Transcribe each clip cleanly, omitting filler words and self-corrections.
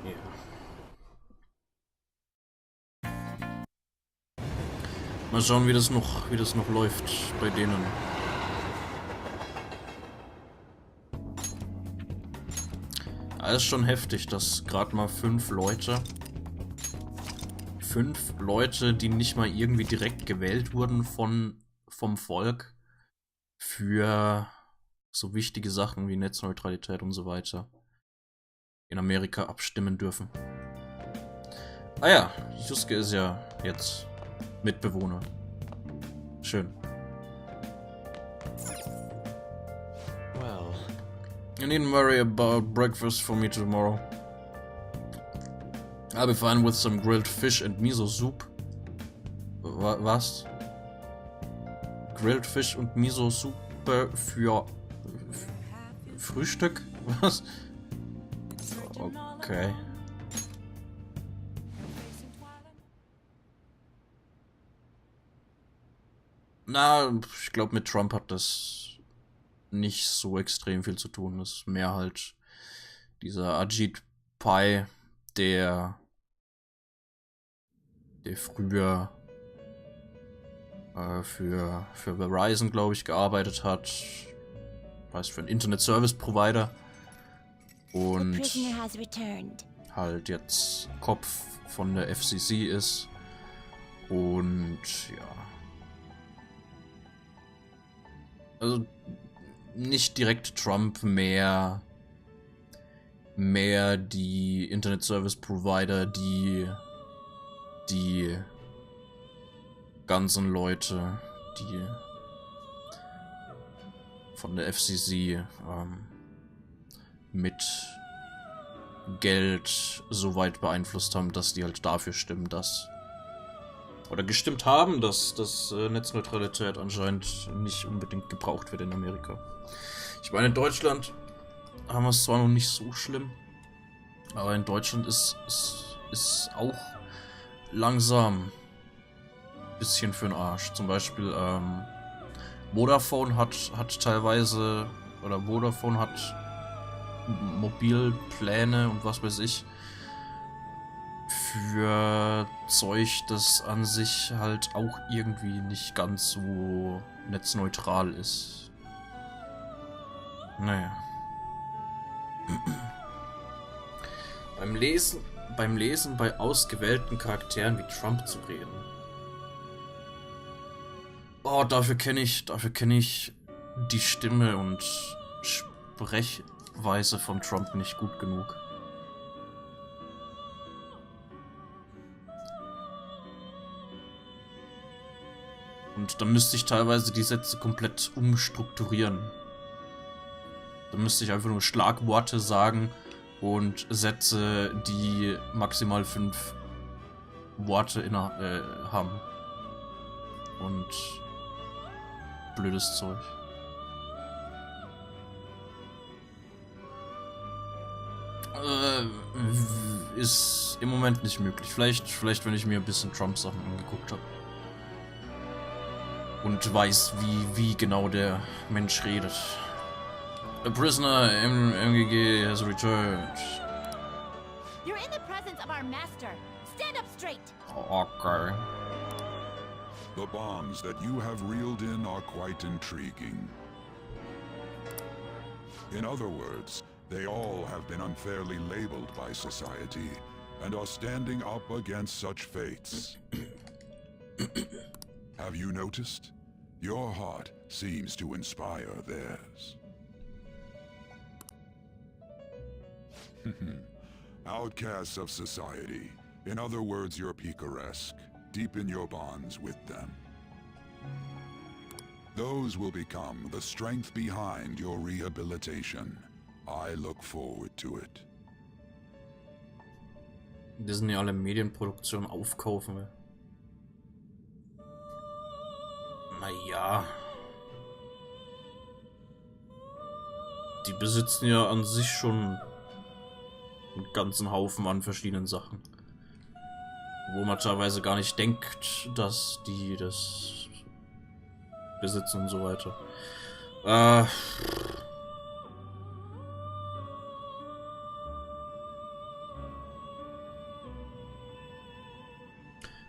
Ja. Mal schauen, wie das noch läuft bei denen. Alles schon heftig, dass gerade mal 5 Leute, die nicht mal irgendwie direkt gewählt wurden vom Volk für so wichtige Sachen wie Netzneutralität und so weiter, in Amerika abstimmen dürfen. Ah ja, Juske ist ja jetzt Mitbewohner. Schön. Well, You needn't worry about breakfast for me tomorrow. I'll be fine with some grilled fish and miso soup. Was? Grilled Fish und Miso Suppe für Frühstück? Was? Okay. Na, ich glaube, mit Trump hat das nicht so extrem viel zu tun. Das ist mehr halt dieser Ajit Pai, der früher für Verizon, glaube ich, gearbeitet hat. Heißt für einen Internet Service Provider. Und halt jetzt Kopf von der FCC ist. Und ja. Also nicht direkt Trump, mehr die Internet Service Provider, die ganzen Leute, die von der FCC mit Geld so weit beeinflusst haben, dass die halt dafür stimmen, dass oder gestimmt haben, dass Netzneutralität anscheinend nicht unbedingt gebraucht wird in Amerika. Ich meine, in Deutschland haben wir es zwar noch nicht so schlimm, aber in Deutschland ist auch langsam ein bisschen für den Arsch. Zum Beispiel Vodafone hat teilweise, oder Vodafone hat Mobilpläne und was weiß ich für Zeug, das an sich halt auch irgendwie nicht ganz so netzneutral ist. Naja. Beim Lesen bei ausgewählten Charakteren wie Trump zu reden. Oh, dafür kenne ich die Stimme und Sprechweise von Trump nicht gut genug. Und dann müsste ich teilweise die Sätze komplett umstrukturieren. Dann müsste ich einfach nur Schlagworte sagen und Sätze, die maximal 5 Worte haben. Und blödes Zeug. Ist im Moment nicht möglich. Vielleicht wenn ich mir ein bisschen Trump-Sachen angeguckt habe. Und weiß, wie genau der Mensch redet. A prisoner MGG has returned. You're in the presence of our master. Stand up straight. Okay. The bombs that you have reeled in are quite intriguing. In other words, they all have been unfairly labeled by society and are standing up against such fates. Have you noticed? Your heart seems to inspire theirs. Outcasts of society. In other words, you're picaresque. Deepen your bonds with them. Those will become the strength behind your rehabilitation. I look forward to it. Disney alle Medienproduktionen aufkaufen will. Naja. Die besitzen ja an sich schon einen ganzen Haufen an verschiedenen Sachen. Wo man teilweise gar nicht denkt, dass die das besitzen und so weiter.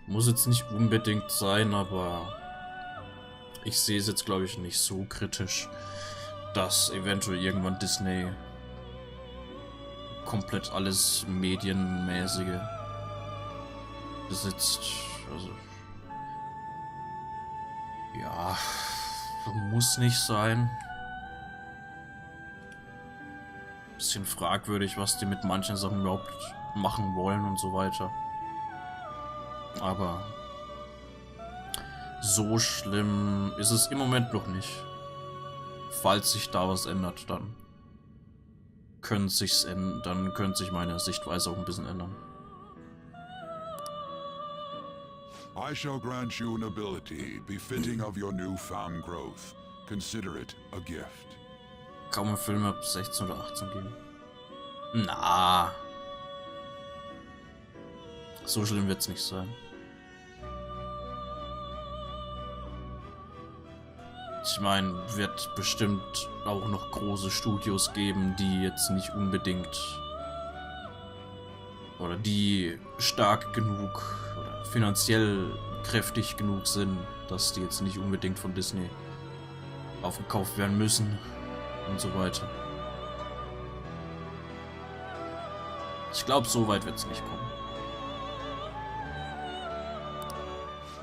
Muss jetzt nicht unbedingt sein, aber ich sehe es jetzt, glaube ich, nicht so kritisch, dass eventuell irgendwann Disney komplett alles Medienmäßige besitzt. Also, ja, muss nicht sein. Bisschen fragwürdig, was die mit manchen Sachen überhaupt machen wollen und so weiter. Aber so schlimm ist es im Moment noch nicht. Falls sich da was ändert, dann könnte sich meine Sichtweise auch ein bisschen ändern. I shall grant you an ability befitting of your newfound growth. Consider it a gift. Kaum ein Film ab 16 oder 18 geben. Na. So schlimm wird's nicht sein. Ich meine, wird bestimmt auch noch große Studios geben, die jetzt nicht unbedingt oder die stark genug oder finanziell kräftig genug sind, dass die jetzt nicht unbedingt von Disney aufgekauft werden müssen und so weiter. Ich glaube, so weit wird es nicht kommen.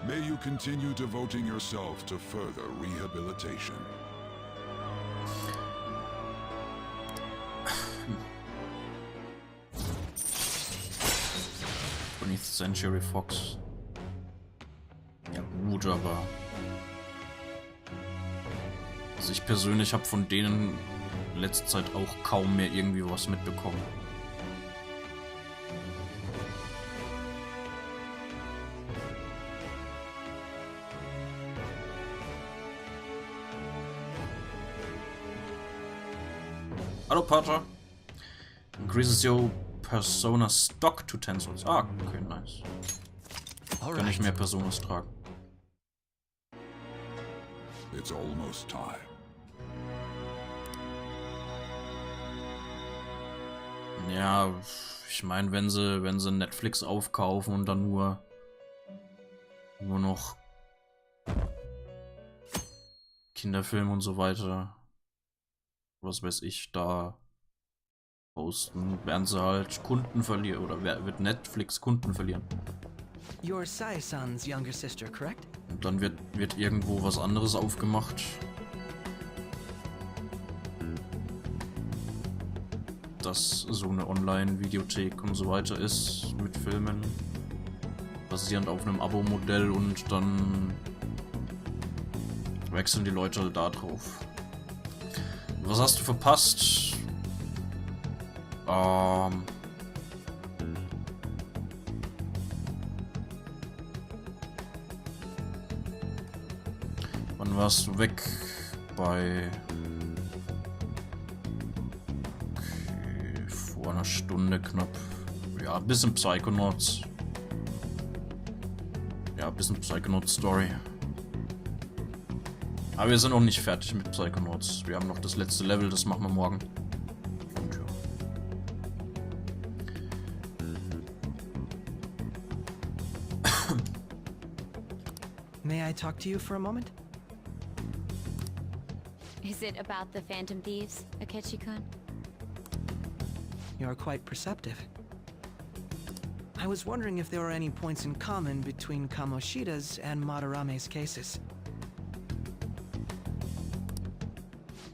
May you continue devoting yourself to further rehabilitation. 20th Century Fox. Ja gut, aber also ich persönlich habe von denen in letzter Zeit auch kaum mehr irgendwie was mitbekommen. Hallo Pater. Increases your persona stock to 10 souls. Ah, okay, nice. Kann ich mehr Personas tragen. It's almost time. Ja, ich meine, wenn sie Netflix aufkaufen und dann nur noch Kinderfilme und so weiter, was weiß ich, da posten, werden sie halt Kunden verlieren oder wird Netflix Kunden verlieren. Your Sai-san's younger sister, correct? Und dann wird irgendwo was anderes aufgemacht. Das so eine Online-Videothek und so weiter ist mit Filmen. Basierend auf einem Abo-Modell und dann wechseln die Leute halt da drauf. Was hast du verpasst? Wann warst du weg? Bei... Okay, vor einer Stunde knapp. Ja, ein bisschen Psychonauts. Ja, ein bisschen Psychonauts-Story. Aber wir sind noch nicht fertig mit Psychonauts. Wir haben noch das letzte Level, das machen wir morgen. Und ja. May I talk to you for a moment? Is it about the Phantom Thieves, Akechi-kun? You're quite perceptive. I was wondering if there were any points in common between Kamoshida's and Madarame's cases.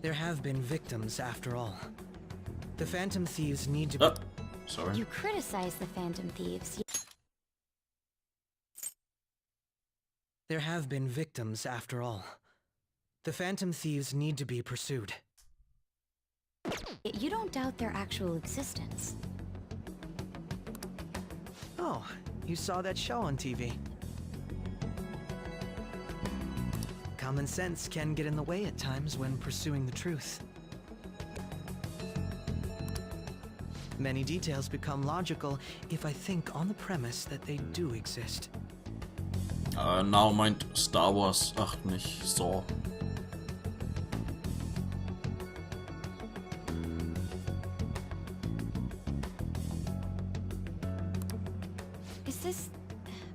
There have been victims, after all. The Phantom Thieves need to be... Sorry. You criticize the Phantom Thieves. There have been victims, after all. The Phantom Thieves need to be pursued. You don't doubt their actual existence. Oh, you saw that show on TV. Common sense can get in the way at times when pursuing the truth. Many details become logical if I think on the premise that they do exist. Now meint Star Wars, ach nicht, Saw. Is this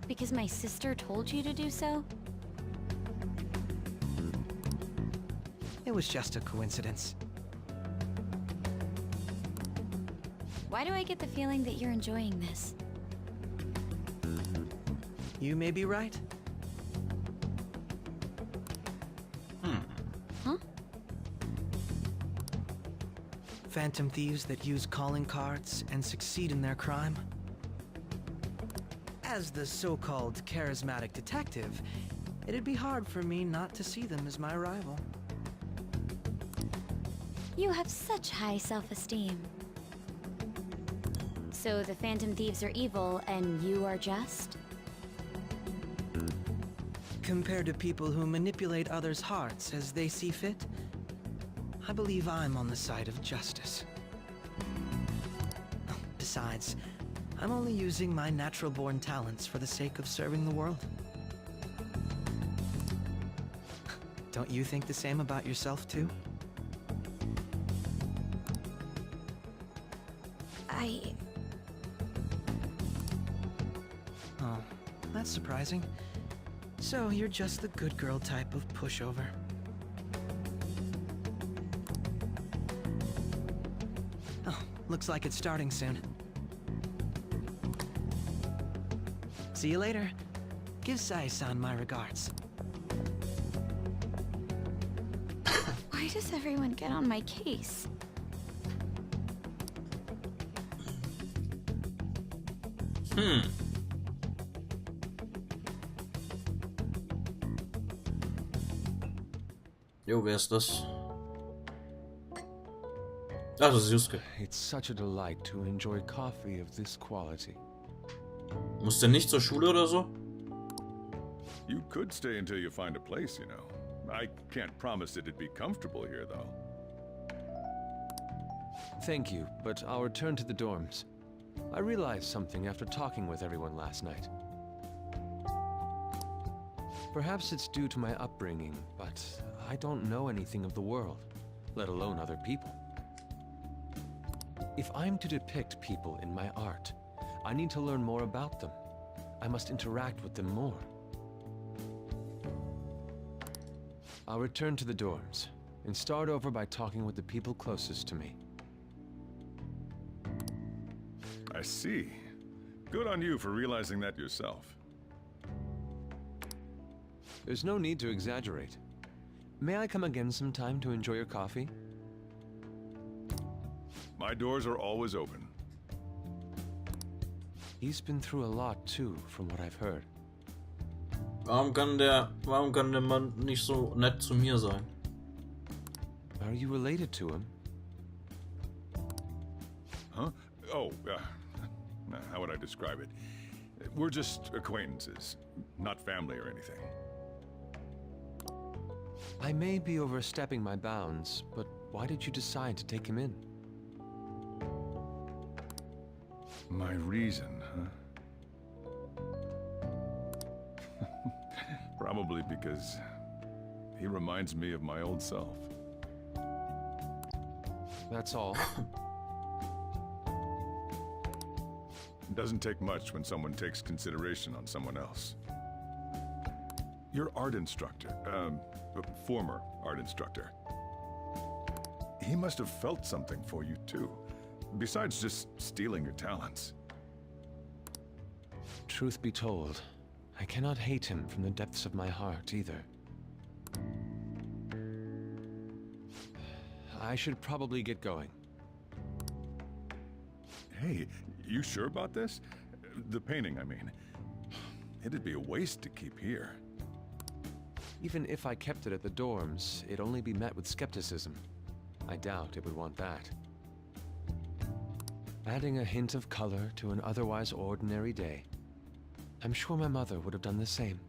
Because my sister told you to do so? It was just a coincidence. Why do I get the feeling that you're enjoying this? You may be right. Huh? Phantom thieves that use calling cards and succeed in their crime. As the so-called charismatic detective, it'd be hard for me not to see them as my rival. You have such high self-esteem. So the Phantom Thieves are evil and you are just? Compared to people who manipulate others' hearts as they see fit, I believe I'm on the side of justice. Besides, I'm only using my natural-born talents for the sake of serving the world. Don't you think the same about yourself, too? Oh, that's surprising. So you're just the good girl type of pushover. Oh, looks like it's starting soon. See you later. Give Sai-san my regards. Why does everyone get on my case? Jo, wer ist das? Ah, das ist Yusuke. It's such a delight to enjoy coffee of this quality. Muss der nicht zur Schule oder so? You could stay until you find a place, you know. I can't promise that it'd be comfortable here, though. Thank you, but I'll return to the dorms. I realized something after talking with everyone last night. Perhaps it's due to my upbringing, but I don't know anything of the world, let alone other people. If I'm to depict people in my art, I need to learn more about them. I must interact with them more. I'll return to the dorms and start over by talking with the people closest to me. I see. Good on you for realizing that yourself. There's no need to exaggerate. May I come again sometime to enjoy your coffee? My doors are always open. He's been through a lot too, from what I've heard. Warum kann der Mann nicht so nett zu mir sein? Are you related to him? Huh? Oh, how would I describe it? We're just acquaintances, not family or anything. I may be overstepping my bounds, but why did you decide to take him in? My reason, huh? Probably because he reminds me of my old self. That's all. It doesn't take much when someone takes consideration on someone else. Your art instructor, former art instructor. He must have felt something for you too, besides just stealing your talents. Truth be told, I cannot hate him from the depths of my heart either. I should probably get going. Hey, you sure about this? The painting, I mean. It'd be a waste to keep here. Even if I kept it at the dorms, it'd only be met with skepticism. I doubt it would want that. Adding a hint of color to an otherwise ordinary day. I'm sure my mother would have done the same.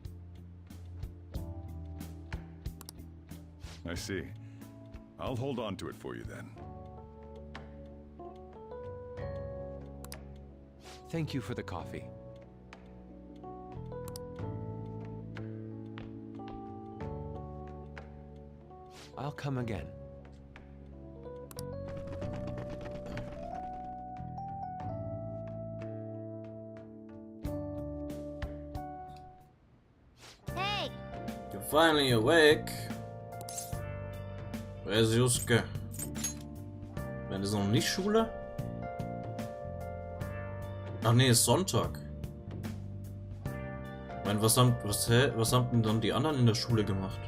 I see. I'll hold on to it for you then. Thank you for the coffee. I'll come again. Finally awake. Where's Yusuke? Wenn ist noch nicht Schule? Ach nee, ist Sonntag. Ich meine, was haben denn dann die anderen in der Schule gemacht?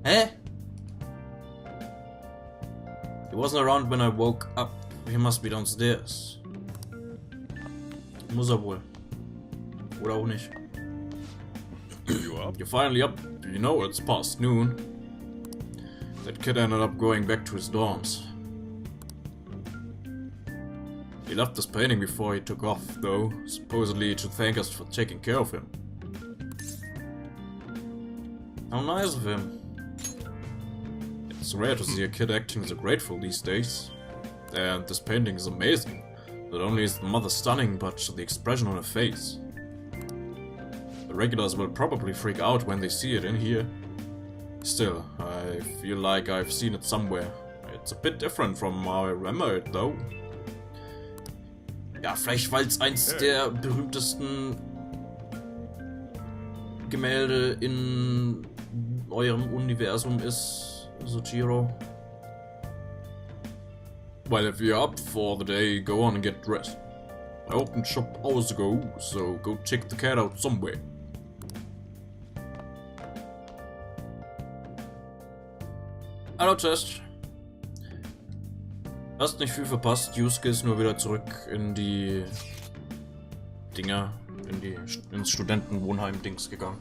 Hä? He wasn't around when I woke up. He must be downstairs. Muss er wohl. Oder auch nicht. You up? You're finally up. You know it's past noon. That kid ended up going back to his dorms. He left this painting before he took off, though, supposedly to thank us for taking care of him. How nice of him. It's rare to see a kid acting so grateful these days. And this painting is amazing. Not only is the mother stunning, but the expression on her face. The regulars will probably freak out when they see it in here. Still, I feel like I've seen it somewhere. It's a bit different from how I remember it, though. Ja, vielleicht weil es eins der berühmtesten Gemälde in eurem Universum ist, Soichiro. Well, if you're up for the day, go on and get dressed. I opened shop hours ago, so go check the cat out somewhere. Hallo Test. Hast nicht viel verpasst, Yusuke ist nur wieder zurück in die Dinger, ins Studentenwohnheim-Dings gegangen.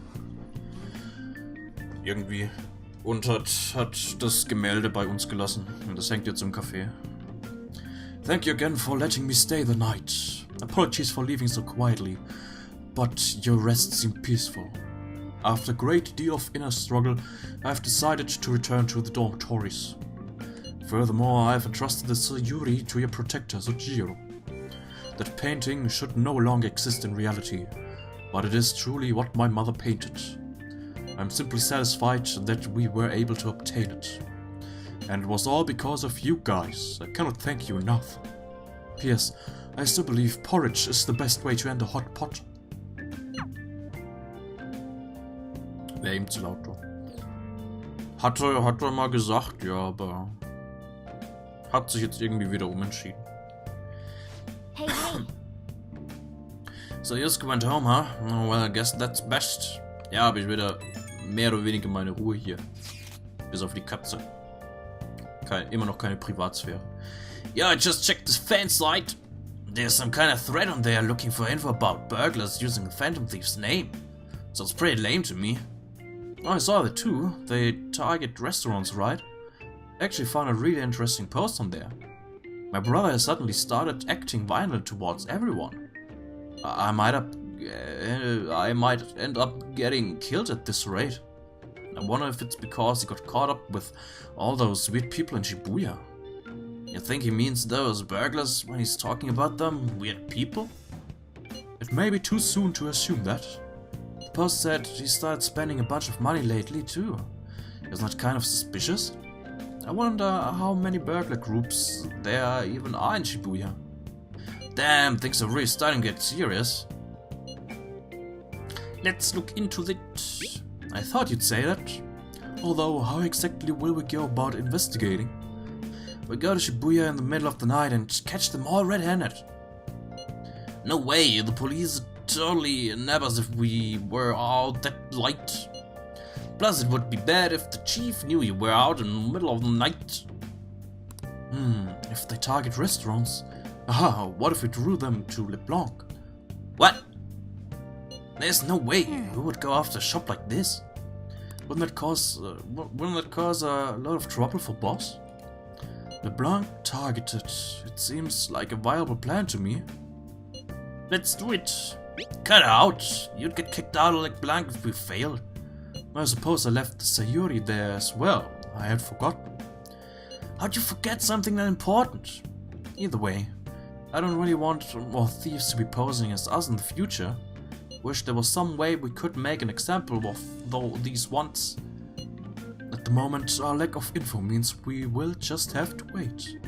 Irgendwie. Und hat das Gemälde bei uns gelassen. Und das hängt jetzt im Café. Thank you again for letting me stay the night. Apologies for leaving so quietly, but your rest seemed peaceful. After a great deal of inner struggle, I have decided to return to the dormitories. Furthermore, I have entrusted the Sayuri to your protector, Soichiro. That painting should no longer exist in reality, but it is truly what my mother painted. I'm simply satisfied that we were able to obtain it. And it was all because of you guys. I cannot thank you enough. P.S. I still believe porridge is the best way to end a hot pot. Wäre ihm zu laut. Hat er mal gesagt, ja, aber hat sich jetzt irgendwie wieder umentschieden. Hey, hey. So, Yusuke went home, huh? Oh, well, I guess that's best. Ja, habe ich wieder mehr oder weniger meine Ruhe hier. Bis auf die Katze. Immer noch keine Privatsphäre. Yeah, I just checked this fan site. There's some kind of thread on there looking for info about burglars using the Phantom Thief's name. Sounds pretty lame to me. Oh, I saw that too. They target restaurants, right? Actually found a really interesting post on there. My brother has suddenly started acting violent towards everyone. I might end up getting killed at this rate. I wonder if it's because he got caught up with all those weird people in Shibuya. You think he means those burglars when he's talking about them weird people? It may be too soon to assume that. The post said he started spending a bunch of money lately too. Isn't that kind of suspicious? I wonder how many burglar groups there even are in Shibuya. Damn, things are really starting to get serious. Let's look into it. I thought you'd say that. Although, how exactly will we go about investigating? We go to Shibuya in the middle of the night and catch them all red-handed. No way, the police totally nab us if we were out that light. Plus, it would be bad if the chief knew you were out in the middle of the night. If they target restaurants. Aha, what if we drew them to Le Blanc? What? There's no way we would go after a shop like this. Wouldn't that cause a lot of trouble for boss? LeBlanc targeted. It seems like a viable plan to me. Let's do it. Cut out. You'd get kicked out of LeBlanc if we failed. I suppose I left the Sayuri there as well. I had forgotten. How'd you forget something that important? Either way, I don't really want more thieves to be posing as us in the future. Wish there was some way we could make an example of these ones. At the moment, our lack of info means we will just have to wait.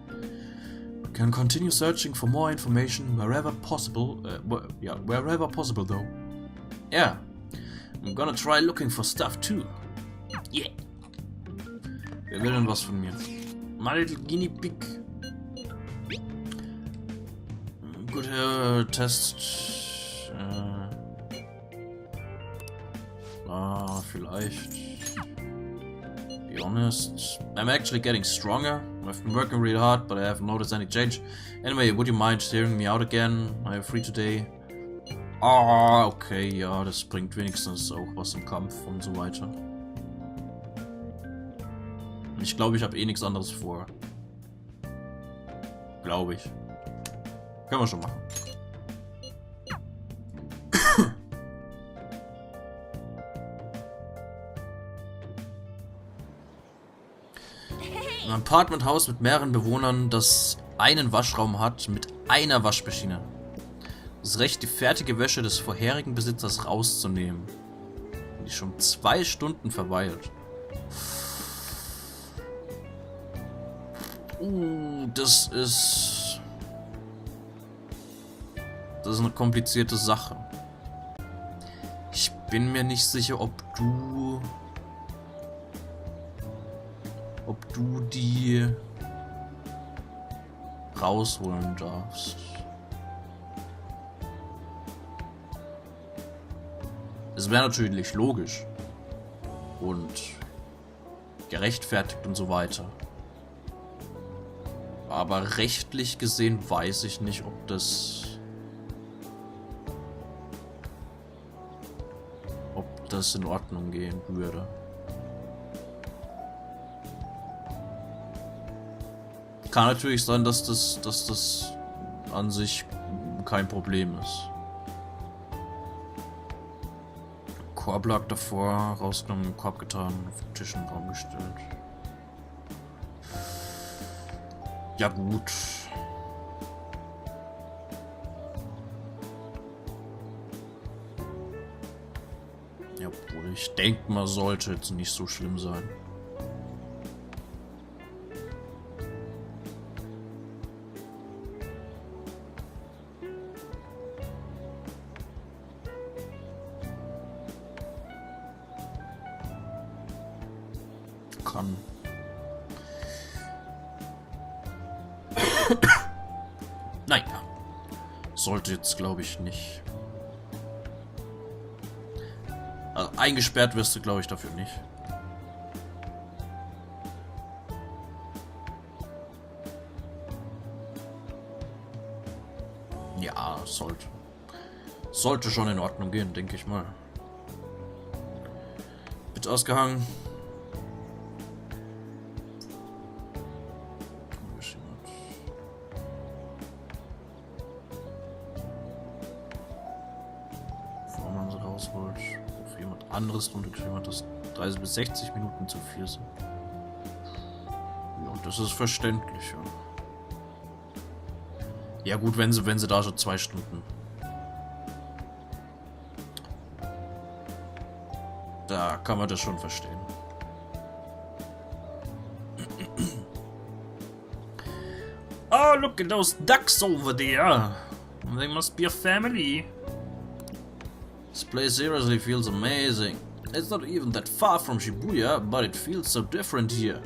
We can continue searching for more information wherever possible. Wherever possible, though. Yeah, I'm gonna try looking for stuff too. Yeah. Wer will denn was von mir? My little guinea pig. Gut, Test. Vielleicht. Be honest. I'm actually getting stronger. I've been working really hard, but I haven't noticed any change. Anyway, would you mind hearing me out again? Are you free today? Ah, okay, ja, das bringt wenigstens auch was im Kampf und so weiter. Ich glaube, ich habe eh nichts anderes vor. Glaube ich. Können wir schon machen. Ein Apartmenthaus mit mehreren Bewohnern, das einen Waschraum hat mit einer Waschmaschine. Das Recht, die fertige Wäsche des vorherigen Besitzers rauszunehmen. Die schon 2 Stunden verweilt. Das ist eine komplizierte Sache. Ich bin mir nicht sicher, ob du die rausholen darfst. Es wäre natürlich logisch und gerechtfertigt und so weiter. Aber rechtlich gesehen weiß ich nicht, ob das in Ordnung gehen würde. Kann natürlich sein, dass das an sich kein Problem ist. Korb lag davor, rausgenommen, Korb getan, auf den Tisch im Raum gestellt. Ja gut. Ja, obwohl ich denke mal, sollte jetzt nicht so schlimm sein. Kann. Nein. Sollte jetzt, glaube ich, nicht. Also, eingesperrt wirst du, glaube ich, dafür nicht. Ja, sollte schon in Ordnung gehen, denke ich mal. Bitte ausgehangen. Auf jemand anderes drunter geschrieben hat, dass 30 bis 60 Minuten zu viel sind. Ja, das ist verständlich, ja. Ja gut, wenn sie da schon 2 Stunden. Da kann man das schon verstehen. Oh, look at those ducks over there. They must be a family. This place seriously feels amazing. It's not even that far from Shibuya, but it feels so different here.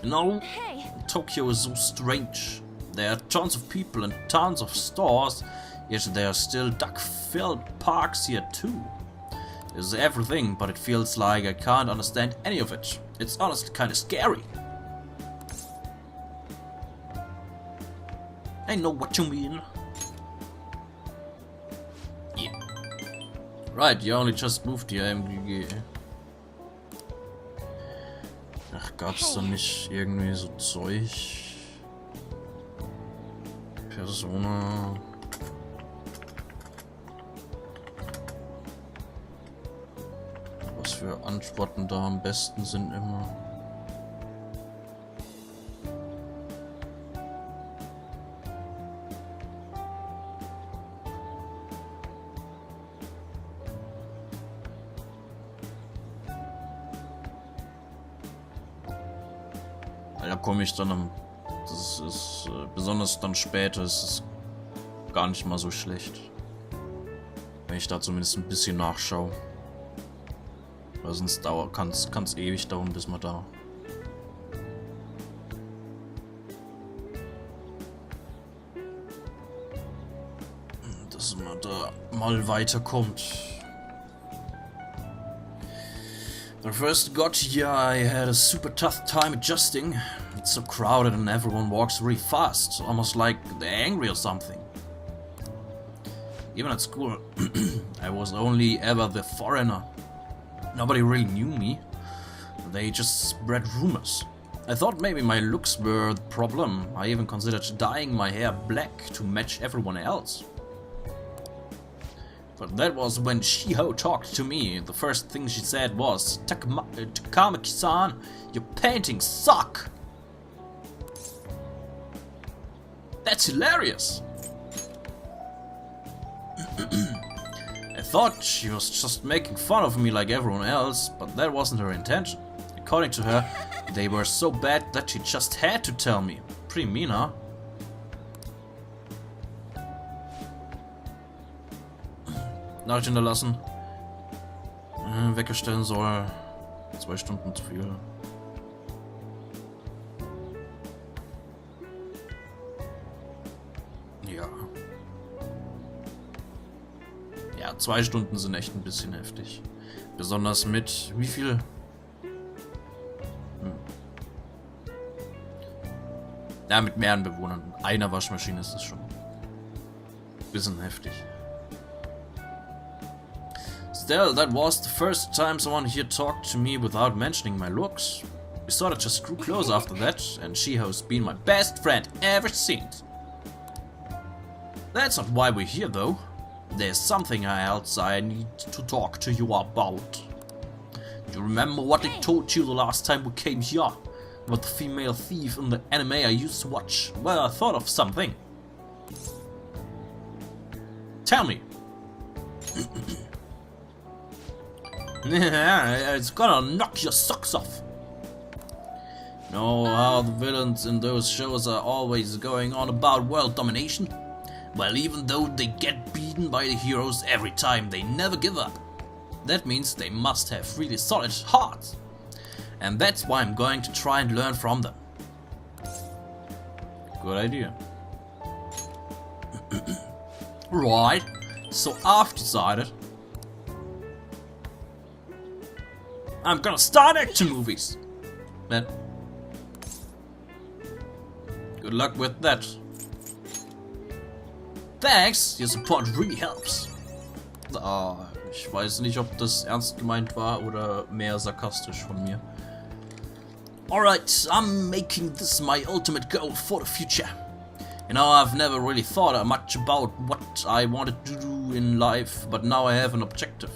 You know, Hey. Tokyo is so strange. There are tons of people and tons of stores, yet there are still duck-filled parks here too. There's everything, but it feels like I can't understand any of it. It's honestly kind of scary. I know what you mean. Yeah. Right, you only just moved here, MGG. Ach, gab's da nicht irgendwie so Zeug? Persona. Was für Antworten da am besten sind immer. Da komme ich dann am... Das ist besonders dann später ist es gar nicht mal so schlecht. Wenn ich da zumindest ein bisschen nachschaue. Weil sonst kann es ewig dauern, bis man da... dass man da mal weiterkommt. When I first got here, I had a super tough time adjusting. It's so crowded and everyone walks really fast, almost like they're angry or something. Even at school, I was only ever the foreigner. Nobody really knew me. They just spread rumors. I thought maybe my looks were the problem. I even considered dyeing my hair black to match everyone else. But that was when Shiho talked to me. The first thing she said was, Takamaki-san, your paintings suck! That's hilarious! I thought she was just making fun of me like everyone else, but that wasn't her intention. According to her, they were so bad that she just had to tell me. Pretty mean, huh? Nachricht hinterlassen. Wecker stellen soll. 2 Stunden zu viel. Ja. Ja, 2 Stunden sind echt ein bisschen heftig. Besonders mit wie viel? Ja, mit mehreren Bewohnern. Einer Waschmaschine ist es schon. Bisschen heftig. Still, that was the first time someone here talked to me without mentioning my looks. We sort of just grew close after that, and Shiho's been my best friend ever since. That's not why we're here though. There's something else I need to talk to you about. Do you remember what I told you the last time we came here? About the female thief in the anime I used to watch? Well, I thought of something. Tell me. It's gonna knock your socks off. Know how the villains in those shows are always going on about world domination? Well, even though they get beaten by the heroes every time, they never give up. That means they must have really solid hearts. And that's why I'm going to try and learn from them. Good idea. Right, so I've decided I'm gonna start action movies. Man. Good luck with that. Thanks, your support really helps. Ich weiß nicht, ob das ernst gemeint war oder mehr sarkastisch von mir. Alright, I'm making this my ultimate goal for the future. You know, I've never really thought much about what I wanted to do in life, but now I have an objective.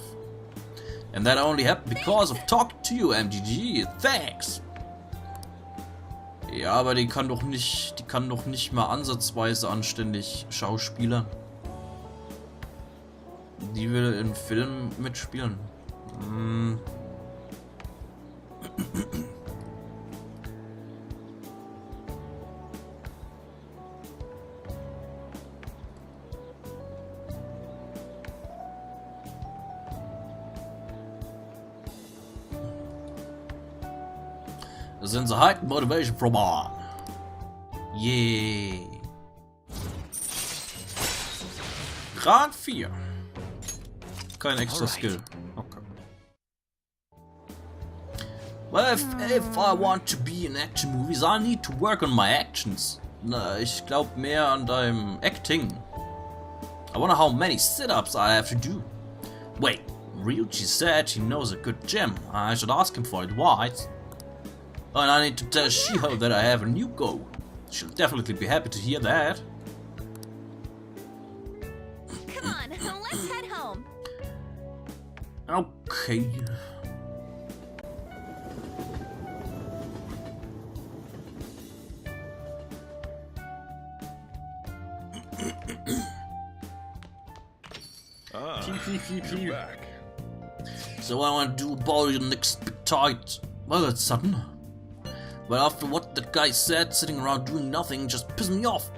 And that only happened because of talking to you, MGG. Thanks! Ja, aber die kann doch nicht mal ansatzweise anständig schauspielern. Die will in Film mitspielen. Das ist the height motivation from on. Yeah. Grad 4. Kein extra Skill. Okay. Well, if I want to be in action movies, I need to work on my actions. Na, ich glaube mehr an deinem Acting. I wonder how many sit-ups I have to do. Wait, Ryuji said he knows a good gym. I should ask him for advice. And I need to tell Shiho that I have a new goal. She'll definitely be happy to hear that. Come on, let's head home. Okay. You're back. So what I want to do about your next big target? Well, that's sudden. But after what that guy said, sitting around doing nothing just pissed me off.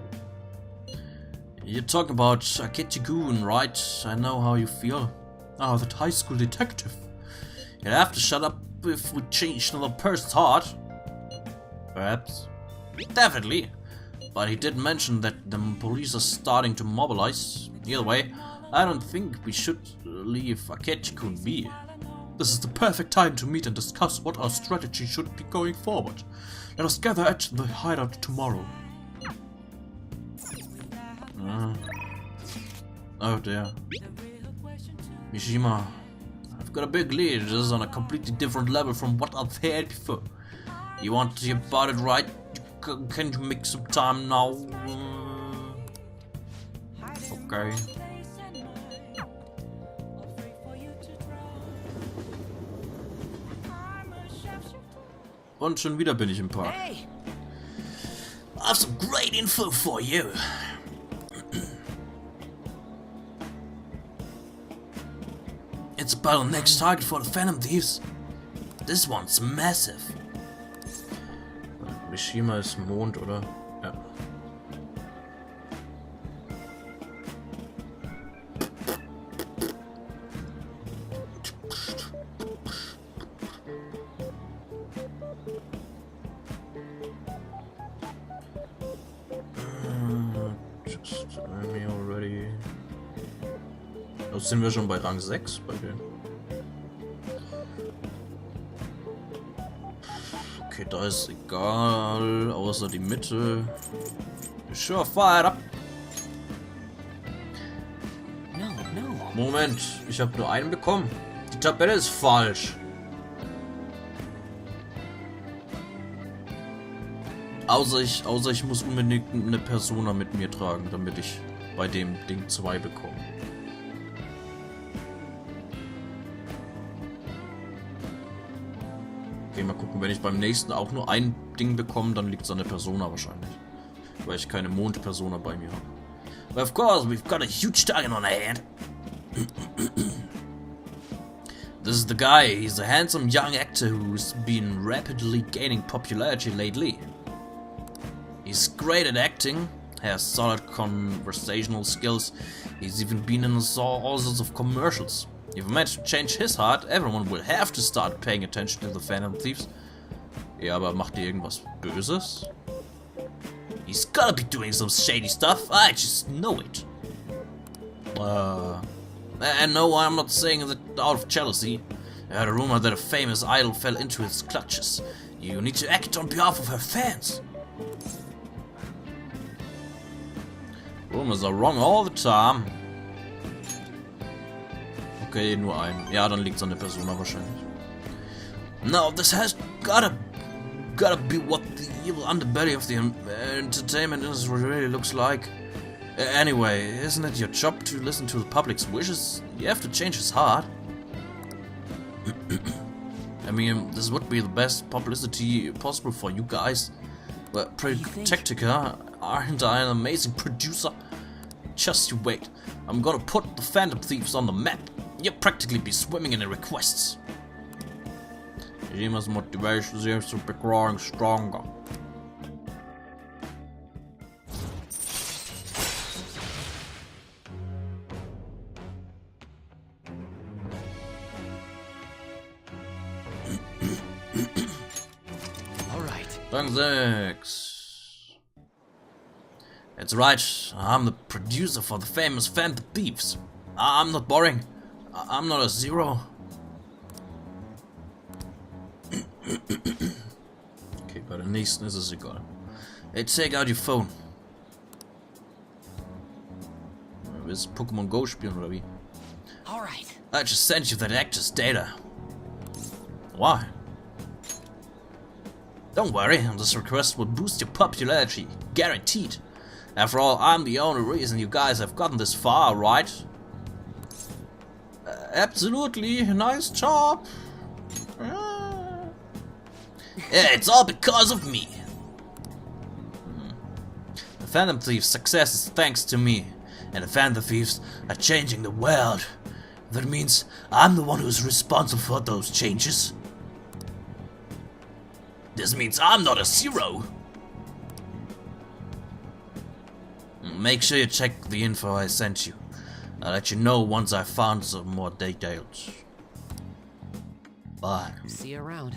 You talk about Akechi-gun, right? I know how you feel. Oh, that high school detective. You'd have to shut up if we changed another person's heart. Perhaps. Definitely. But he did mention that the police are starting to mobilize. Either way, I don't think we should leave Akechi-kun be. This is the perfect time to meet and discuss what our strategy should be going forward. Let us gather at the hideout tomorrow. Oh dear. Mishima, I've got a big lead. This is on a completely different level from what I've had before. You want to hear about it, right? Can you make some time now? Okay. Und schon wieder bin ich im Park. Hey! I have some great info for you. It's about the next target for the Phantom Thieves. This one's massive. Mishima ist Mond, oder? Ja. Just me already. Jetzt sind wir schon bei Rang 6 bei denen. Okay, da ist egal, außer die Mitte. Sure, fire up. No. Moment, ich habe nur einen bekommen. Die Tabelle ist falsch. Außer ich muss unbedingt eine Persona mit mir tragen, damit ich bei dem Ding 2 bekomme. Okay, mal gucken, wenn ich beim nächsten auch nur ein Ding bekomme, dann liegt es an der Persona wahrscheinlich. Weil ich keine Mond-Persona bei mir habe. But of course, we've got a huge target on our hand. This is the guy. He's a handsome young actor who's been rapidly gaining popularity lately. He's great at acting, has solid conversational skills. He's even been in all sorts of commercials. If we manage to change his heart, everyone will have to start paying attention to the Phantom Thieves. Ja, aber macht ihr irgendwas Böses? He's gotta be doing some shady stuff. I just know it. And no, I'm not saying that out of jealousy. I heard a rumor that a famous idol fell into his clutches. You need to act on behalf of her fans. Rumors are wrong all the time. Okay, nur ein. Ja, dann liegt's an der Persona wahrscheinlich. No, this has gotta be what the evil underbelly of the entertainment industry really looks like. Anyway, isn't it your job to listen to the public's wishes? You have to change his heart. I mean, this would be the best publicity possible for you guys. But pretty tactic, huh? Aren't I an amazing producer? Just you wait. I'm gonna put the Phantom Thieves on the map. You'll practically be swimming in the requests. Jima's motivation seems to be growing stronger. Alright. Rang 6. That's right, I'm the producer for the famous Phantom Thieves. I'm not boring. I'm not a zero. Okay, bei der nächsten ist es egal. Hey, take out your phone. Willst du Pokémon Go spielen oder wie? Alright. I just sent you that actor's data. Why? Don't worry, this request will boost your popularity. Guaranteed. After all, I'm the only reason you guys have gotten this far, right? Absolutely, nice job. Yeah, it's all because of me. The Phantom Thieves' success is thanks to me, and the Phantom Thieves are changing the world. That means I'm the one who's responsible for those changes. This means I'm not a zero. Make sure you check the info I sent you. I'll let you know once I found some more details. Bye. See you around.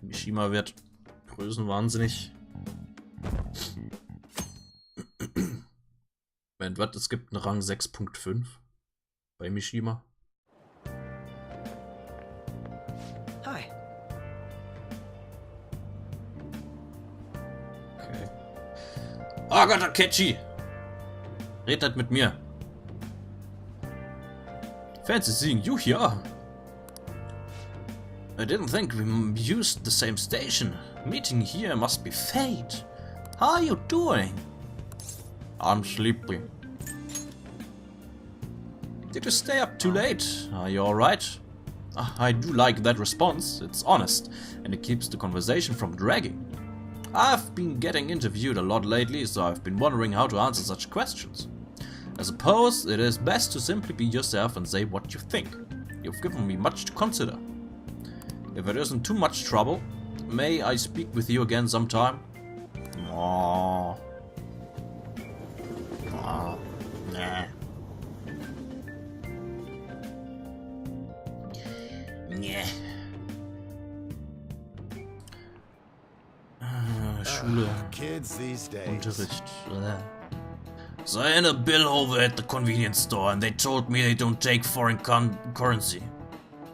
Mishima wird größenwahnsinnig. Moment, was? Es gibt einen Rang 6.5 bei Mishima. Hi. Okay. Oh Gott, Akechi! Redet mit mir. Fancy seeing you here. I didn't think we used the same station. Meeting here must be fate. How are you doing? I'm sleepy. Did you stay up too late? Are you alright? I do like that response. It's honest, and it keeps the conversation from dragging. I've been getting interviewed a lot lately, so I've been wondering how to answer such questions. I suppose it is best to simply be yourself and say what you think. You've given me much to consider. If it isn't too much trouble, may I speak with you again sometime? Aww. Aww. Nah. Yeah. Schule. Kids these days. Unterricht. So I had a bill over at the convenience store and they told me they don't take foreign currency.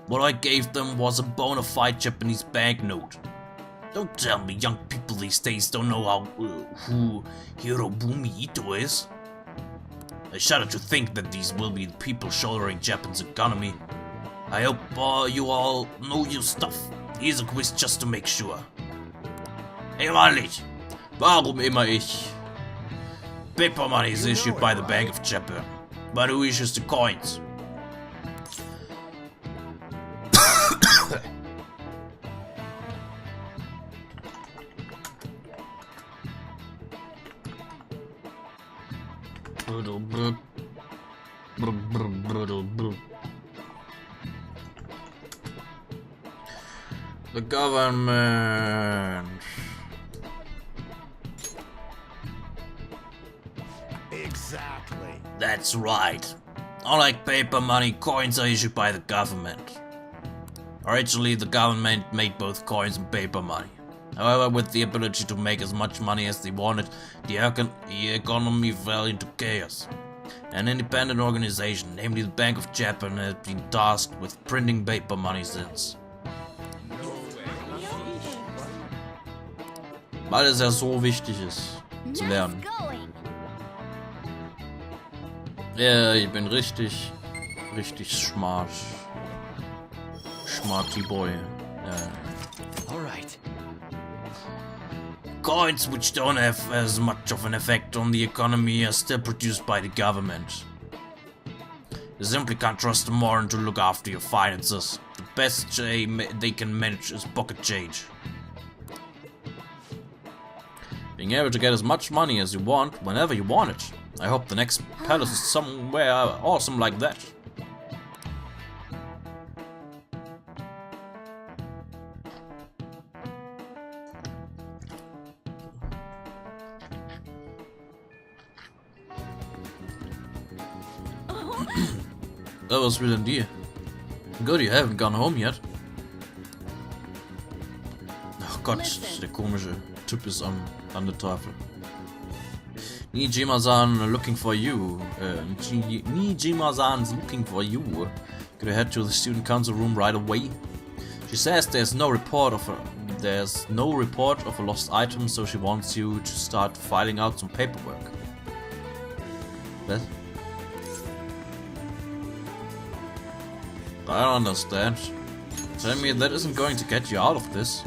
What I gave them was a bona fide Japanese banknote. Don't tell me young people these days don't know who Hirobumi Ito is. I shudder to think that these will be the people shouldering Japan's economy. I hope you all know your stuff. Here's a quiz just to make sure. Hey Malik, warum immer ich? Paper money is issued by the Bank of Japan, but who issues the coins? The government. Exactly. That's right. Unlike paper money, coins are issued by the government. Originally, the government made both coins and paper money. However, with the ability to make as much money as they wanted, the economy fell into chaos. An independent organization, namely the Bank of Japan, has been tasked with printing paper money since. Weil es ja so wichtig ist, zu lernen. Ja, ich bin richtig smart. Smarty boy. All right. Coins which don't have as much of an effect on the economy are still produced by the government. You simply can't trust them more to look after your finances. The best they can manage is pocket change. Being able to get as much money as you want whenever you want it. I hope the next palace is somewhere awesome like that. Was will denn die? Good, you haven't gone home yet. Ach Gott, der komische Typ ist an der Tafel. Nijima-san looking for you. Nijima-san's looking for you. Could you head to the student council room right away? She says there's no report of a lost item, so she wants you to start filing out some paperwork. What? I don't understand. Tell me that isn't going to get you out of this.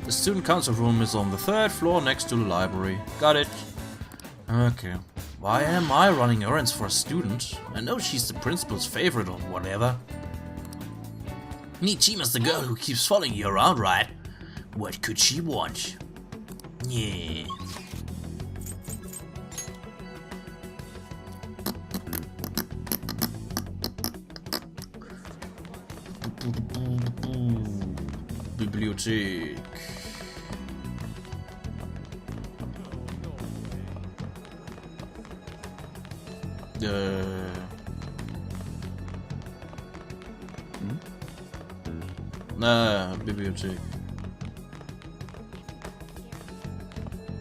The student council room is on the 3rd floor next to the library. Got it. Okay. Why am I running errands for a student? I know she's the principal's favorite or whatever. Nijima's the girl who keeps following you around, right? What could she want? Yeah. Bibliothek. Bibliothek.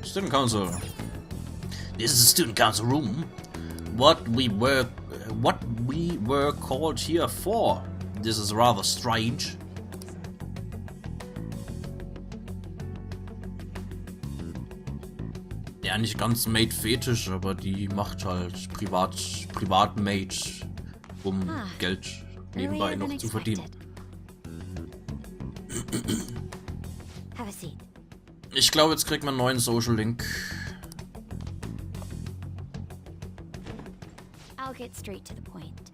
Student Council. This is the Student Council room. What we were called here for. This is rather strange. Ja, nicht ganz Maid-Fetisch, aber die macht halt Privat-Maid, um Geld nebenbei noch zu verdienen. Have a seat. Ich glaube, jetzt kriegt man einen neuen Social Link. I'll get straight to the point.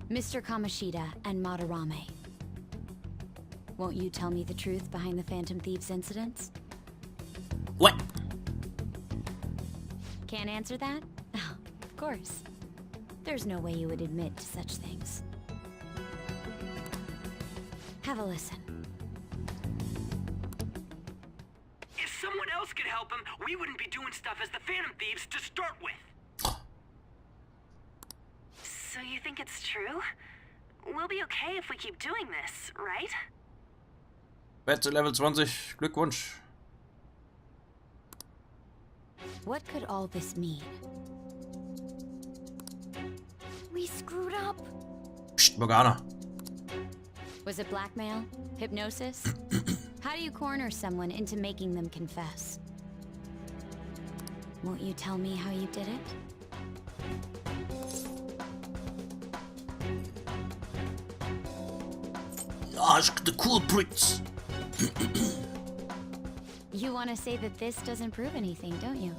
Mr. Kamoshida and Madarame. Won't you tell me the truth behind the Phantom Thieves incidents? What? Can't answer that? Oh, of course. There's no way you would admit to such things. Have a listen. If someone else could help him, we wouldn't be doing stuff as the Phantom Thieves to start with. So you think it's true? We'll be okay if we keep doing this, right? Beste Level 20, Glückwunsch. What could all this mean? We screwed up. Psst, Morgana. Was it blackmail? Hypnosis? How do you corner someone into making them confess? Won't you tell me how you did it? Ask the culprits. You want to say that this doesn't prove anything, don't you?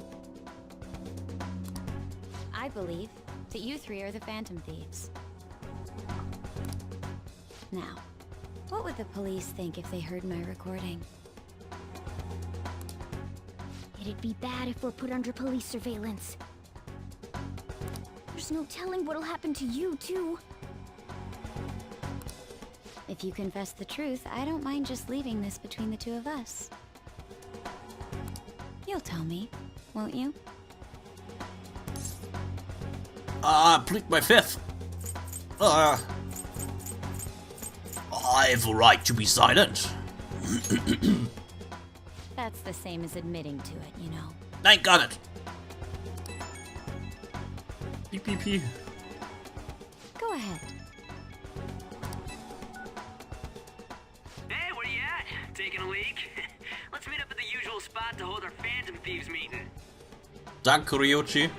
I believe that you three are the Phantom Thieves. Now, what would the police think if they heard my recording? It'd be bad if we're put under police surveillance. There's no telling what'll happen to you, too. If you confess the truth, I don't mind just leaving this between the two of us. You'll tell me, won't you? Plead my fifth. I have a right to be silent. That's the same as admitting to it, you know. I got it. PPP. Go ahead. Hey, where you at? Taking a leak? Let's meet up at the usual spot to hold our Phantom Thieves meeting. Danke, Ryochi.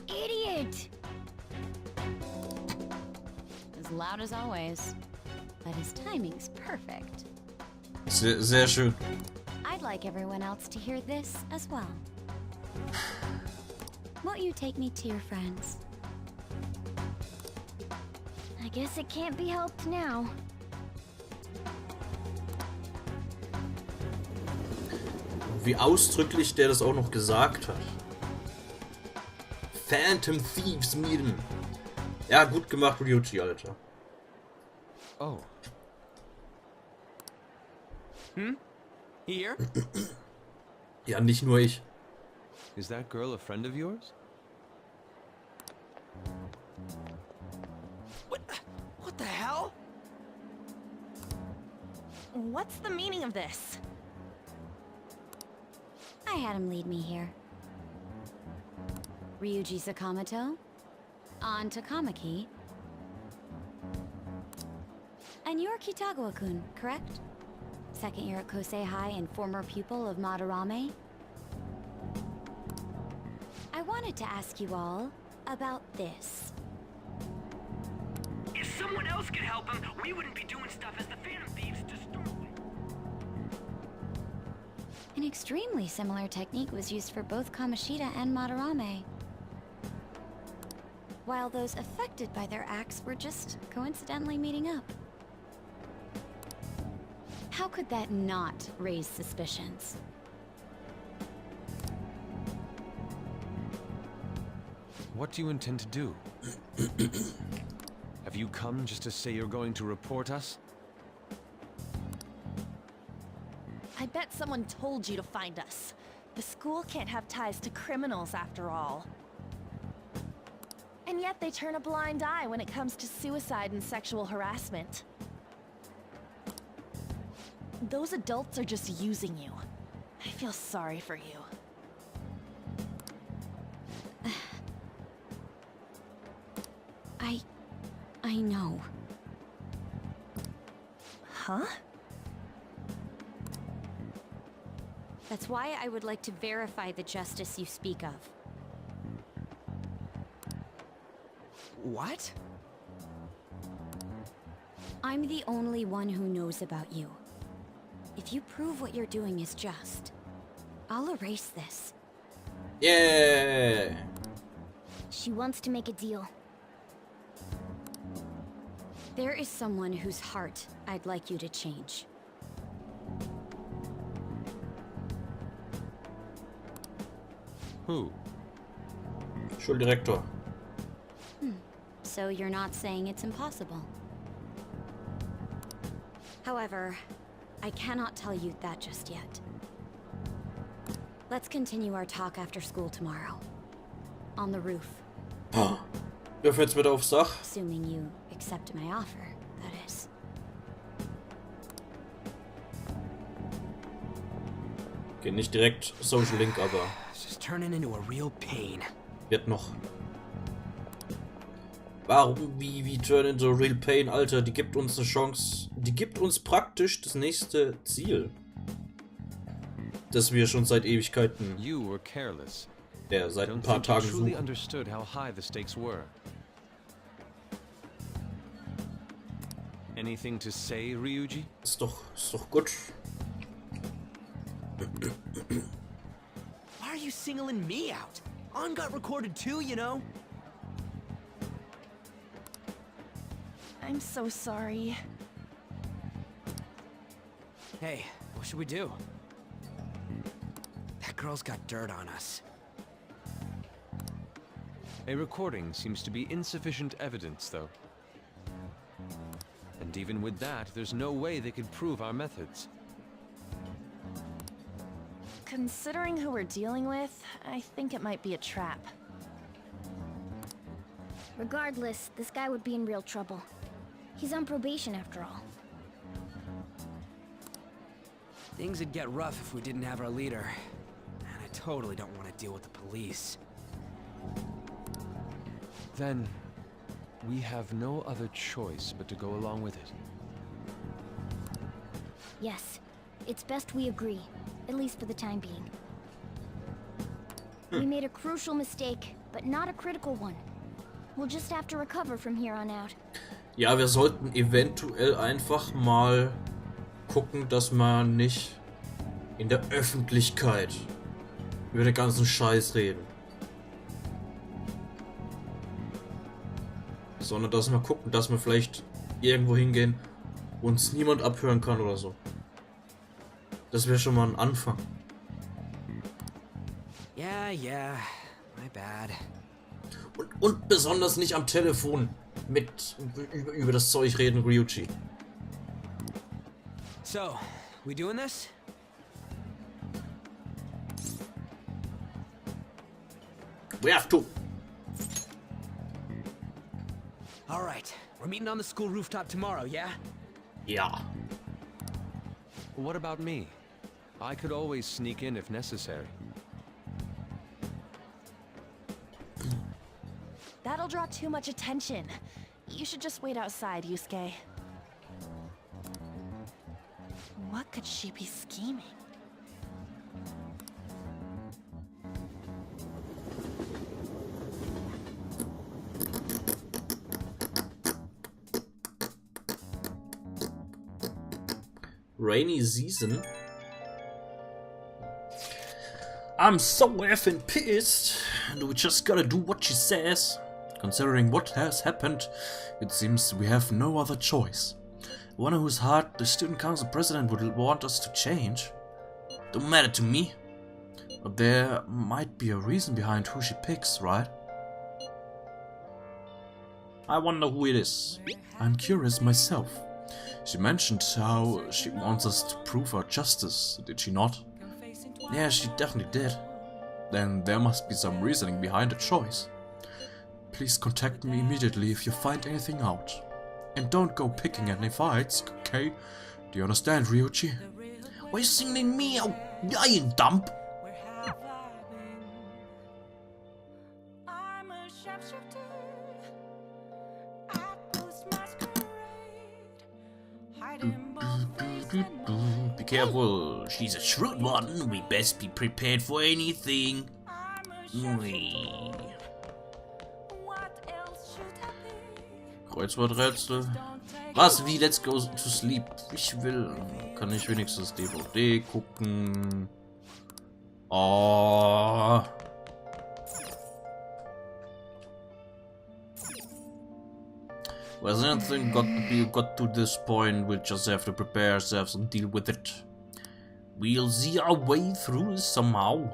Idiot! As loud as always. But his timing's perfect. Sehr schön. I'd like everyone else to hear this as well. Won't you take me to your friends? I guess it can't be helped now. Wie ausdrücklich der das auch noch gesagt hat. Phantom Thieves Meeting. Ja, gut gemacht, Ryuji, Alter. Oh. Here? Ja, nicht nur ich. Is that girl a friend of yours? What the hell? What's the meaning of this? I had him lead me here. Ryuji Sakamoto, on to Kamaki. And you're Kitagawa-kun, correct? Second year at Kosei High and former pupil of Madarame. I wanted to ask you all about this. If someone else could help him, we wouldn't be doing stuff as the Phantom Thieves to start with. An extremely similar technique was used for both Kamoshida and Madarame. While those affected by their acts were just coincidentally meeting up. How could that not raise suspicions? What do you intend to do? Have you come just to say you're going to report us? I bet someone told you to find us. The school can't have ties to criminals after all. And yet they turn a blind eye when it comes to suicide and sexual harassment. Those adults are just using you. I feel sorry for you. I know. Huh? That's why I would like to verify the justice you speak of. What? I'm the only one who knows about you. If you prove what you're doing is just, I'll erase this. Yeah. She wants to make a deal. There is someone whose heart I'd like you to change. Who? Schuldirektor. So you're not saying it's impossible. However, I cannot tell you that just yet. Let's continue our talk after school tomorrow. On the roof. Dürfen wir jetzt mit aufs Dach? Assuming you accept my offer, that is. Okay, nicht direkt Social Link, aber It's just turning into a real pain. wird noch. Warum, wie turn into real pain, Alter? Die gibt uns eine Chance. Die gibt uns praktisch das nächste Ziel. Das wir schon seit Ewigkeiten, You were careless. ja, seit ein Don't paar think you Tagen truly suchen. understood how high the stakes were. Anything to say, Ryuji? Ist doch gut. Why are you singling me out? On got recorded too, you know? I'm so sorry. Hey, what should we do? That girl's got dirt on us. A recording seems to be insufficient evidence, though. And even with that, there's no way they could prove our methods. Considering who we're dealing with, I think it might be a trap. Regardless, this guy would be in real trouble. He's on probation after all. Things would get rough if we didn't have our leader. And I totally don't want to deal with the police. Then, we have no other choice but to go along with it. Yes, it's best we agree, at least for the time being. We made a crucial mistake, but not a critical one. We'll just have to recover from here on out. Ja, wir sollten eventuell einfach mal gucken, dass wir nicht in der Öffentlichkeit über den ganzen Scheiß reden. Sondern dass wir gucken, dass wir vielleicht irgendwo hingehen, wo uns niemand abhören kann oder so. Das wäre schon mal ein Anfang. Yeah, my bad. Und besonders nicht am Telefon mit über das Zeug reden, Ryuji. So, we doing this? We have to. All right, we're meeting on the school rooftop tomorrow, yeah? Ja. What about me? I could always sneak in if necessary. That'll draw too much attention. You should just wait outside, Yusuke. What could she be scheming? Rainy season. I'm so effing pissed, and we just gotta do what she says. Considering what has happened, it seems we have no other choice. I wonder whose heart the student council president would want us to change. Don't matter to me. But there might be a reason behind who she picks, right? I wonder who it is. I'm curious myself. She mentioned how she wants us to prove her justice, did she not? Yeah, she definitely did. Then there must be some reasoning behind the choice. Please contact me immediately if you find anything out. And don't go picking any fights, okay? Do you understand, Ryuji? Why are you singling me out, you dump? Be careful, she's a shrewd one. We best be prepared for anything. Kreuzworträtsel. Was? Wie? Let's go to sleep. Ich will. Kann ich wenigstens DVD gucken? Oh. Well, anything got to this point, we'll just have to prepare ourselves and deal with it. We'll see our way through this somehow.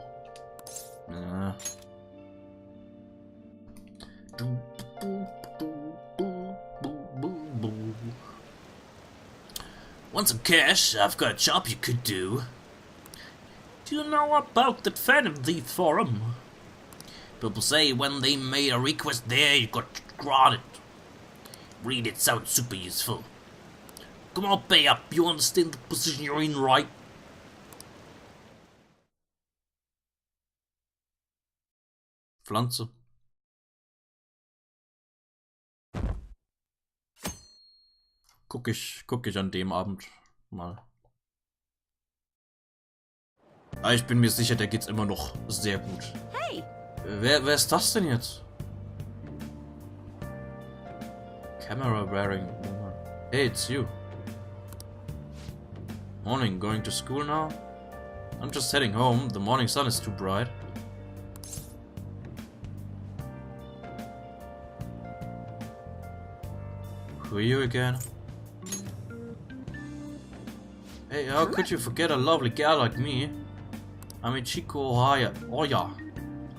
Want some cash? I've got a job you could do. Do you know about that Phantom Thief forum? People say when they made a request there, you got granted. Read it, sounds super useful. Come on, pay up. You understand the position you're in, right? Pflanze. Guck ich an dem Abend mal. Ah, ich bin mir sicher, der geht's immer noch sehr gut. Hey! Wer ist das denn jetzt? Camera wearing. Hey, it's you. Morning, going to school now? I'm just heading home. The morning sun is too bright. Who are you again? Hey, how could you forget a lovely gal like me? I'm Ichiko Oya,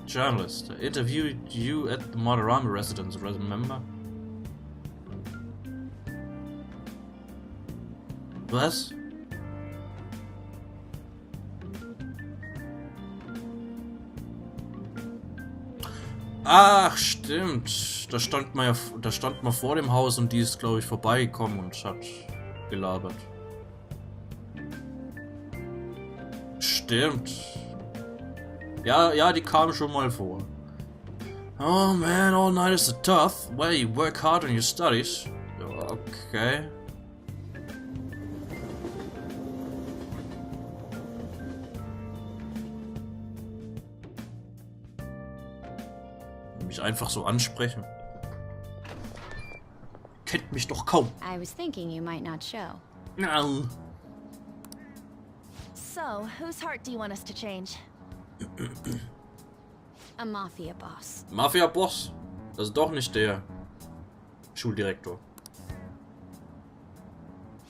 journalist. I interviewed you at the Madarame residence, remember? Was? Ach, stimmt. Da stand man vor dem Haus und die ist, glaube ich, vorbeigekommen und hat gelabert. Stimmt. Ja, die kam schon mal vor. Oh man, all night is tough. Well, you work hard on your studies. Okay. Mich einfach so ansprechen. Kennt mich doch kaum. I was thinking you might not show. No. So, whose heart do you want us to change? A mafia boss. Mafia-Boss? Das ist doch nicht der Schuldirektor.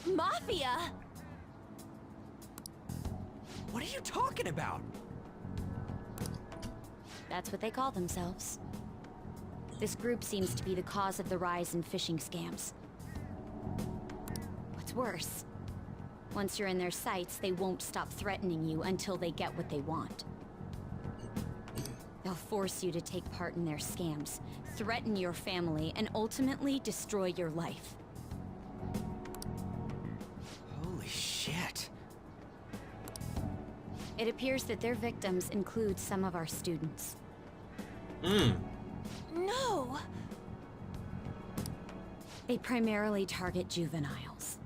Mafia? What are you talking about? That's what they call themselves. This group seems to be the cause of the rise in phishing scams. What's worse, once you're in their sights, they won't stop threatening you until they get what they want. They'll force you to take part in their scams, threaten your family, and ultimately destroy your life. Holy shit. It appears that their victims include some of our students. No! They primarily target juveniles.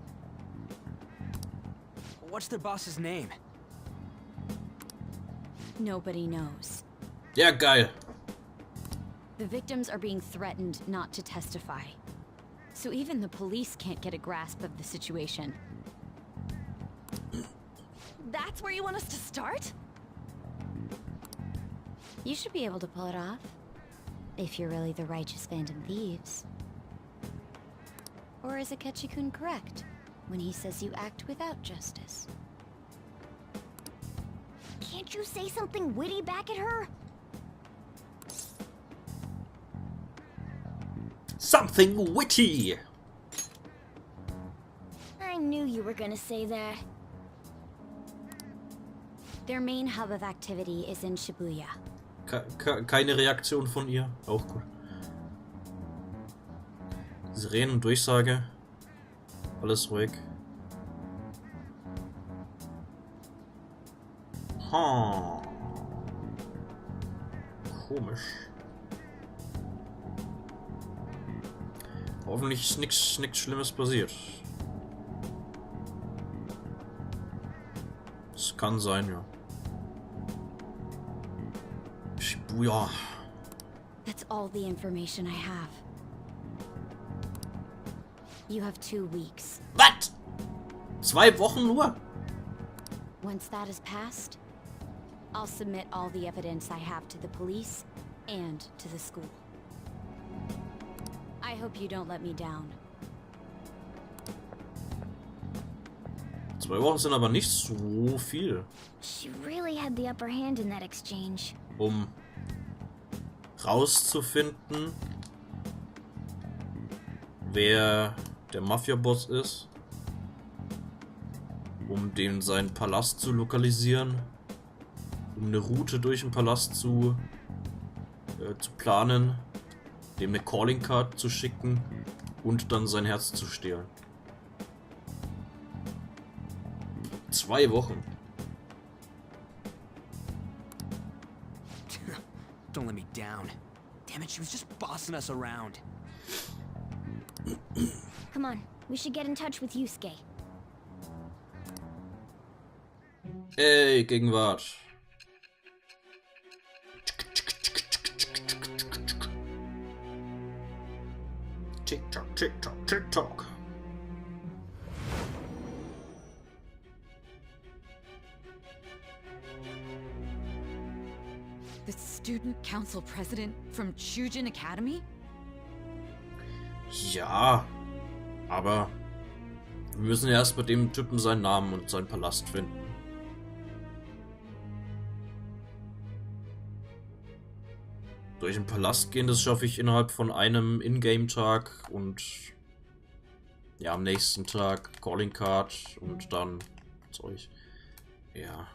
What's their boss's name? Nobody knows. Ja, geil. The victims are being threatened not to testify. So even the police can't get a grasp of the situation. That's where you want us to start? You should be able to pull it off. If you're really the righteous Phantom Thieves. Or is Akechi-kun correct when he says you act without justice? Can't you say something witty back at her? Something witty! I knew you were gonna say that. Their main hub of activity is in Shibuya. Keine Reaktion von ihr. Auch gut. Sirenen und Durchsage. Alles ruhig. Komisch. Hoffentlich ist nichts Schlimmes passiert. Das kann sein, ja. Shibuya. That's all the information I have. You have 2 weeks. Was? 2 Wochen nur? Once that is passed, I'll submit all the evidence I have to the police and to the school. I hope you don't let me down. 2 Wochen sind aber nicht so viel. She really had the upper hand in that exchange. Um rauszufinden, wer der Mafia-Boss ist, um den seinen Palast zu lokalisieren, um eine Route durch den Palast zu planen, dem eine Calling Card zu schicken und dann sein Herz zu stehlen. 2 Wochen. Don't let me down. Damn it, she was just bossing us around. Come on, we should get in touch with Yusuke. Ey, Gegenwart. Tick-tock, tick-tock, tick-tock. The student council president from Chujin Academy? Ja, aber wir müssen erst bei dem Typen seinen Namen und seinen Palast finden. Durch den Palast gehen, das schaffe ich innerhalb von einem Ingame-Tag und ja, am nächsten Tag Calling Card und dann Zeug. Ja.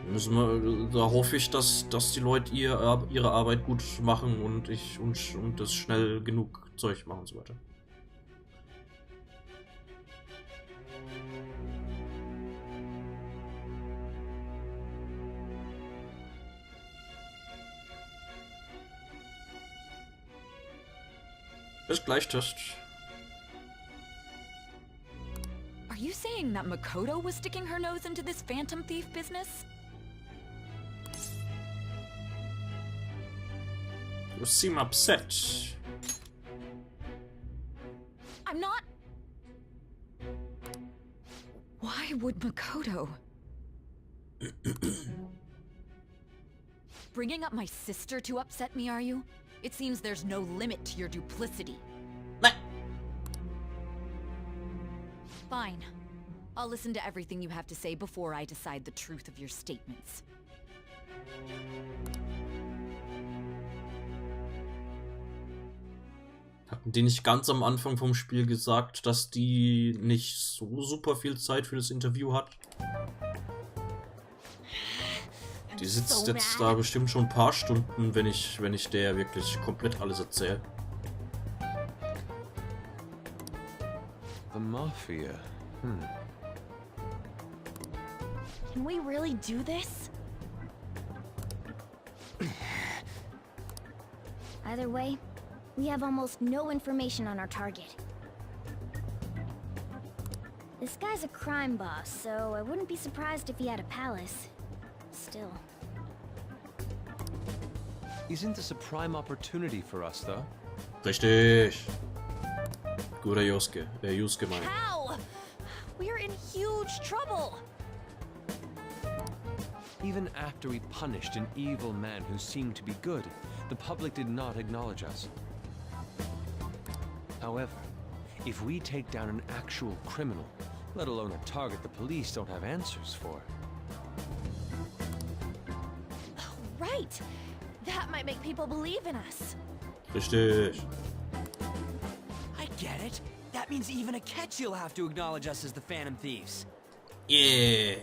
Müssen wir, da hoffe ich, dass die Leute ihre Arbeit gut machen und das schnell genug Zeug machen und so weiter. Bis gleich, Test. Are you saying that Makoto was sticking her nose into this phantom thief business? You seem upset. I'm not. Why would Makoto? Bringing up my sister to upset me, are you? It seems there's no limit to your duplicity. Fine. I'll listen to everything you have to say before I decide the truth of your statements. Hatten die nicht ganz am Anfang vom Spiel gesagt, dass die nicht so super viel Zeit für das Interview hat? Die sitzt jetzt da bestimmt schon ein paar Stunden, wenn ich der wirklich komplett alles erzähle. The Mafia. Can we really do this? Either way, we have almost no information on our target. This guy's a crime boss, so I wouldn't be surprised if he had a palace. Still. Isn't this a prime opportunity for us, though? Richtig. Guter Yusuke. Yusuke mein. How? We're in huge trouble. Even after we punished an evil man who seemed to be good, the public did not acknowledge us. However, if we take down an actual criminal, let alone a target the police don't have answers for. Right. That might make people believe in us. Richtig. I get it. That means even a Ketch will have to acknowledge us as the Phantom Thieves. Yeah.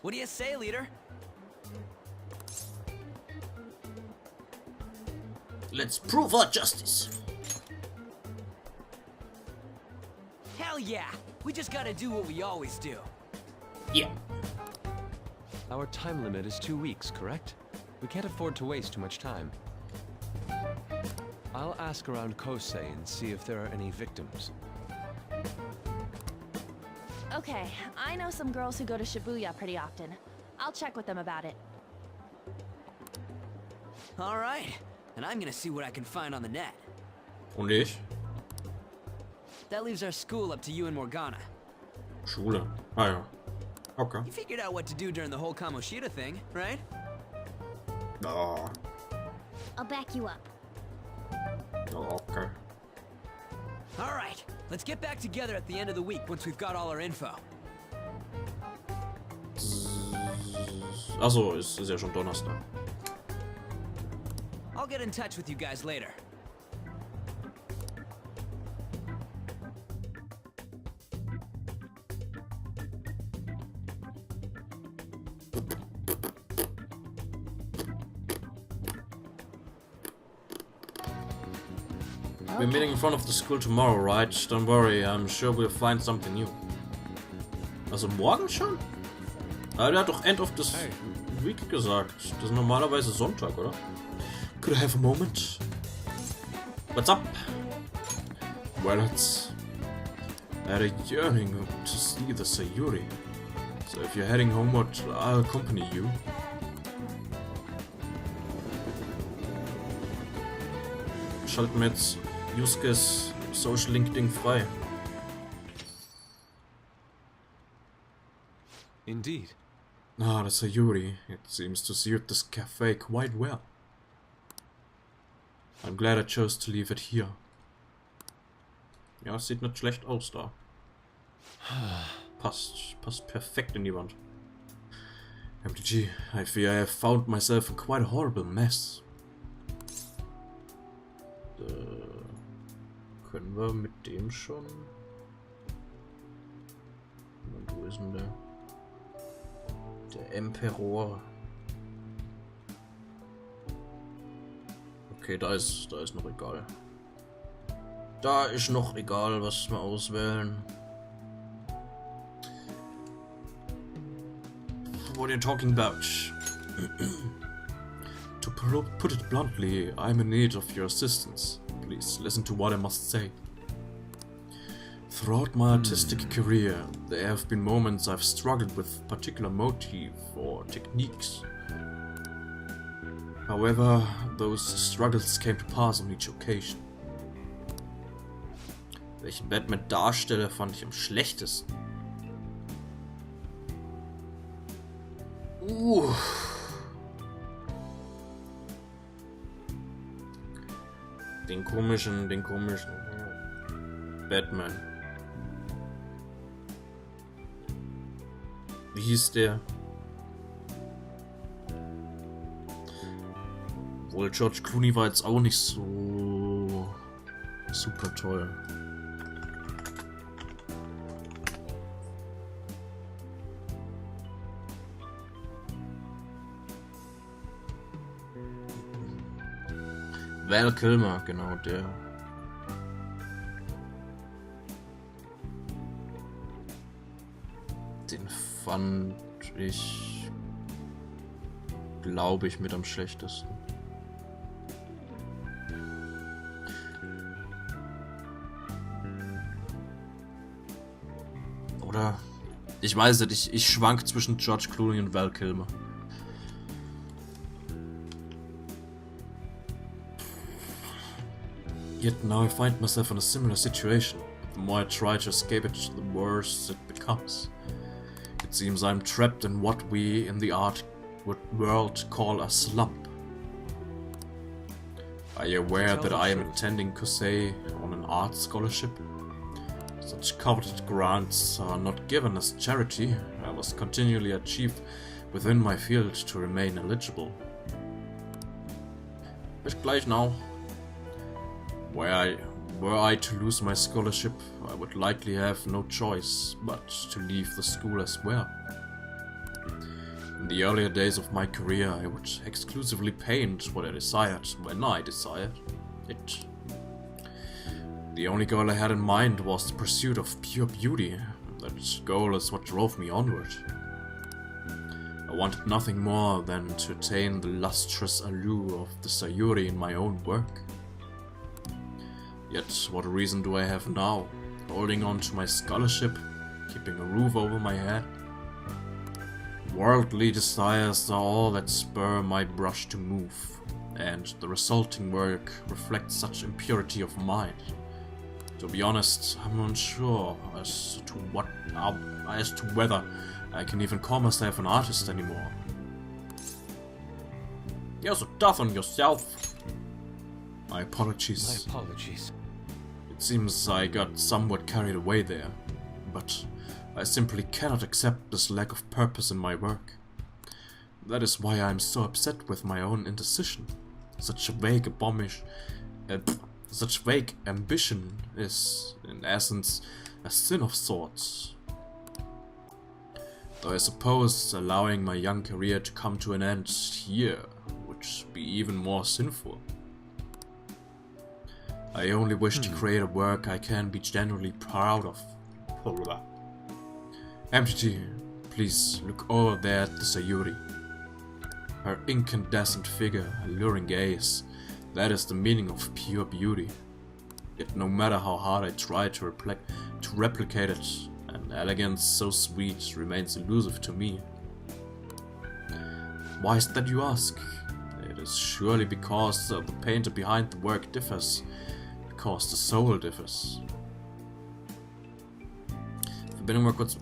What do you say, leader? Let's prove our justice. Hell yeah! We just gotta do what we always do. Yeah. Our time limit is 2 weeks, correct? We can't afford to waste too much time. I'll ask around Kosei and see if there are any victims. Okay, I know some girls who go to Shibuya pretty often. I'll check with them about it. Alright, and I'm gonna see what I can find on the net. Und ich? That leaves our school up to you and Morgana. Schule. Ah ja. Okay. You figured out what to do during the whole Kamoshida thing, right? Oh. I'll back you up. Oh, okay. Alright, let's get back together at the end of the week once we've got all our info. Achso, ist ja schon Donnerstag. I'll get in touch with you guys later. We're meeting in front of the school tomorrow, right? Don't worry, I'm sure we'll find something new. Also morgen schon? Ah, der hat doch End of this Week gesagt. Das ist normalerweise Sonntag, oder? Could I have a moment? What's up? Well, I had a yearning to see the Sayuri. So if you're heading homeward, I'll accompany you. Schalten wir jetzt Yusuke's Social Link Ding frei. Indeed. Ah, the Sayuri. It seems to suit this cafe quite well. I'm glad I chose to leave it here. Ja, es sieht nicht schlecht aus da. Passt perfekt in die Wand. MTG, I fear I have found myself in quite a horrible mess. Können wir mit dem schon? Und wo ist denn der? Der Emperor. Okay, da ist noch egal. Da ist noch egal, was wir auswählen. What are you talking about? To put it bluntly, I'm in need of your assistance. Please listen to what I must say. Throughout my artistic career, there have been moments I've struggled with particular motif or techniques. However, those struggles came to pass on each occasion. Welchen Batman-Darsteller fand ich am schlechtesten? Den komischen Batman. Wie hieß der? Wohl, George Clooney war jetzt auch nicht so super toll. Val Kilmer, genau der. Den fand ich, glaube ich, mit am schlechtesten. Oder? Ich weiß nicht, ich schwank zwischen George Clooney und Val Kilmer. Yet now I find myself in a similar situation. The more I try to escape it, the worse it becomes. It seems I'm trapped in what we in the art world call a slump. Are you aware that I am attending Kosei on an art scholarship? Such coveted grants are not given as charity. I must continually achieve within my field to remain eligible. Bis gleich now. Were I to lose my scholarship, I would likely have no choice but to leave the school as well. In the earlier days of my career, I would exclusively paint what I desired when I desired it. The only goal I had in mind was the pursuit of pure beauty. That goal is what drove me onward. I wanted nothing more than to attain the lustrous allure of the Sayuri in my own work. Yet, what reason do I have now, holding on to my scholarship, keeping a roof over my head? Worldly desires are all that spur my brush to move, and the resulting work reflects such impurity of mind. To be honest, I'm unsure as to whether I can even call myself an artist anymore. You're so tough on yourself. My apologies. My apologies. It seems I got somewhat carried away there, but I simply cannot accept this lack of purpose in my work. That is why I am so upset with my own indecision. Such vague ambition is, in essence, a sin of sorts. Though I suppose allowing my young career to come to an end here would be even more sinful. I only wish to create a work I can be genuinely proud of. MTT, please look over there at the Sayuri. Her incandescent figure, alluring gaze, that is the meaning of pure beauty. Yet no matter how hard I try to replicate it, an elegance so sweet remains elusive to me. Why is that, you ask? It is surely because the painter behind the work differs. Because the soul differs. Verbindung mal kurz.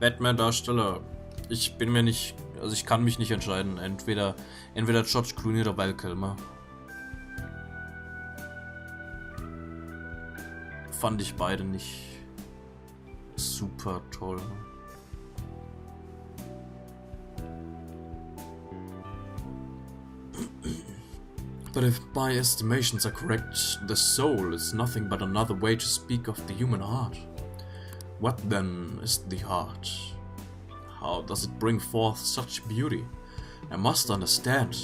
Batman-Darsteller. Ich bin mir nicht. Also ich kann mich nicht entscheiden. Entweder George Clooney oder Val Kilmer. Fand ich beide nicht super toll. But if my estimations are correct, the soul is nothing but another way to speak of the human heart. What then is the heart? How does it bring forth such beauty? I must understand.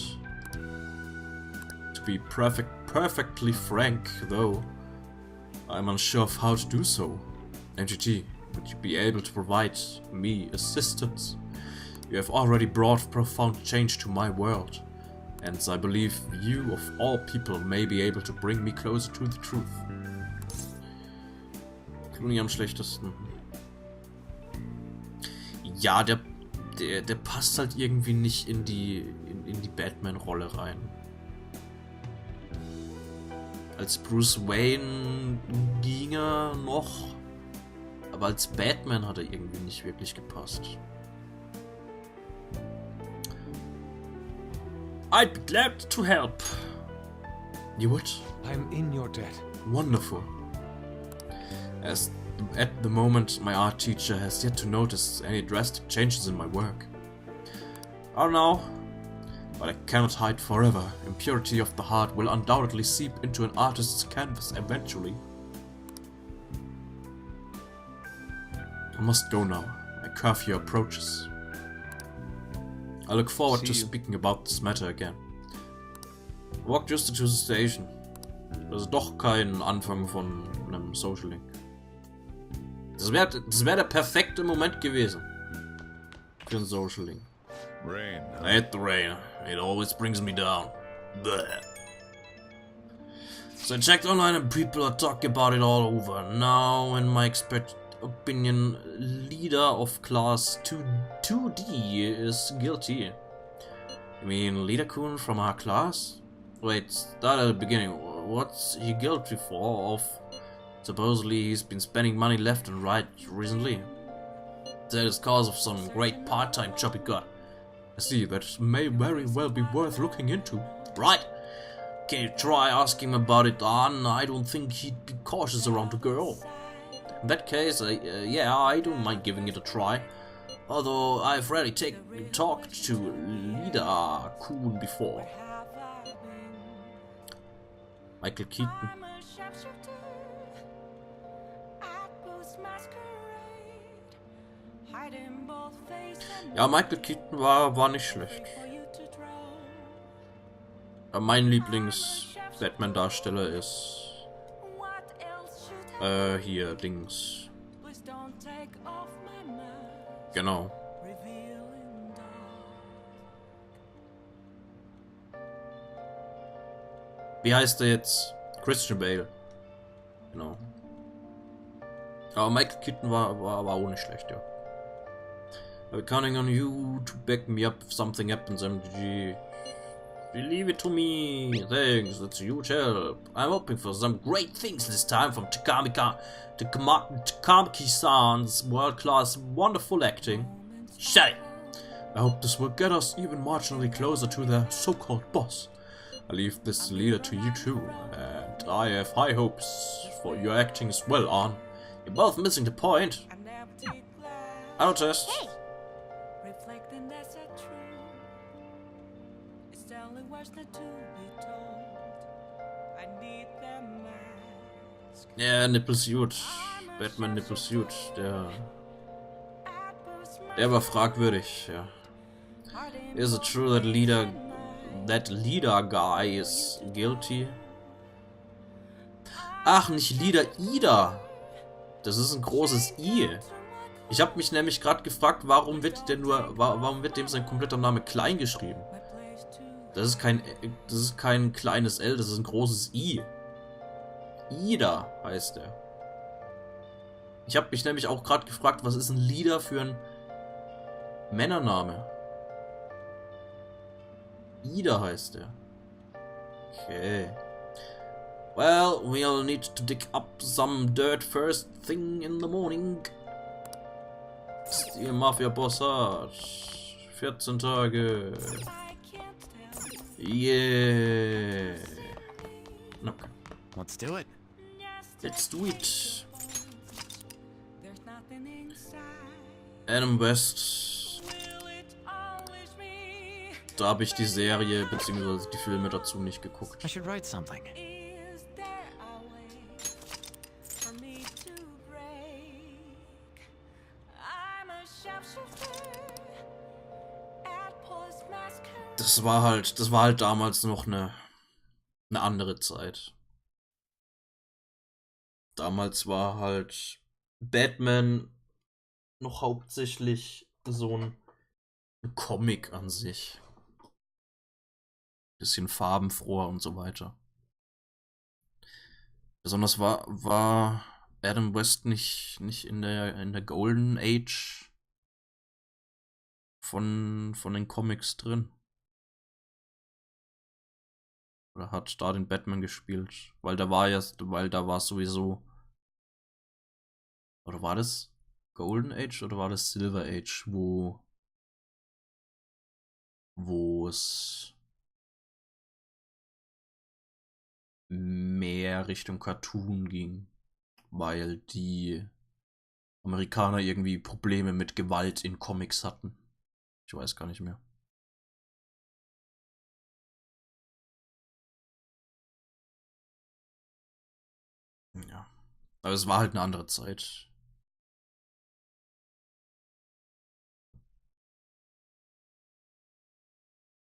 To be perfectly frank, though, I'm unsure of how to do so. MGT, would you be able to provide me assistance? You have already brought profound change to my world. And I believe you, of all people, may be able to bring me closer to the truth. Clooney am schlechtesten. Ja, der passt halt irgendwie nicht in die Batman-Rolle rein. Als Bruce Wayne ging er noch, aber als Batman hat er irgendwie nicht wirklich gepasst. I'd be glad to help. You would? I'm in your debt. Wonderful. As at the moment, my art teacher has yet to notice any drastic changes in my work. I don't know, but I cannot hide forever. Impurity of the heart will undoubtedly seep into an artist's canvas eventually. I must go now. My curfew approaches. I look forward to speaking about this matter again. Walk just to the station. Das ist doch kein Anfang von einem Social Link. Das wär der perfekte Moment gewesen für ein Social Link. Rain. I hate the rain. It always brings me down. Blech. So I checked online and people are talking about it all over. Now, in my expert opinion, leader of class 2D is guilty. You mean Leader-kun from our class? Wait, start at the beginning. What's he guilty for? Of supposedly he's been spending money left and right recently. That is cause of some great part-time job he got. I see, that may very well be worth looking into. Right? Can you try asking him about it, Don? I don't think he'd be cautious around a girl. In that case, yeah, I don't mind giving it a try. Although I've rarely talked to Leader-kun before. Michael Keaton. Ja, Michael Keaton war nicht schlecht. Aber mein Lieblings-Batman-Darsteller ist hier, Dings. Genau. Wie heißt der jetzt? Christian Bale. Genau. Aber Michael Keaton war auch nicht schlecht, ja. I'm counting on you to back me up if something happens, MDG. Believe it to me. Thanks, that's a huge help. I'm hoping for some great things this time from Takamaki-san's world-class wonderful acting. Shut it! I hope this will get us even marginally closer to the so-called boss. I leave this leader to you too, and I have high hopes for your acting as well, Arn. You're both missing the point. I noticed. Hey. Ja, Nippelsuit. Batman Nippelsuit, der war fragwürdig, ja. Is it true that leader guy is guilty? Ach, nicht Leader Ida. Das ist ein großes I. Ich habe mich nämlich gerade gefragt, warum wird dem sein kompletter Name klein geschrieben? Das ist kein kleines L, das ist ein großes I. Ida heißt er. Ich habe mich nämlich auch gerade gefragt, was ist ein Leader für ein Männername? Ida heißt er. Okay. Well, we'll need to dig up some dirt first thing in the morning. Ihr Mafia-Boss hat 14 Tage. Yeah. Okay. Let's do it. Let's do it. Adam West. Da habe ich die Serie bzw. die Filme dazu nicht geguckt. I should write something. Das war halt damals noch eine andere Zeit. Damals war halt Batman noch hauptsächlich so ein Comic an sich. Bisschen farbenfroher und so weiter. Besonders war Adam West nicht in der Golden Age von den Comics drin. Oder hat da den Batman gespielt. Weil da war sowieso. Oder war das Golden Age oder war das Silver Age, wo es mehr Richtung Cartoon ging, weil die Amerikaner irgendwie Probleme mit Gewalt in Comics hatten. Ich weiß gar nicht mehr. Ja. Aber es war halt eine andere Zeit.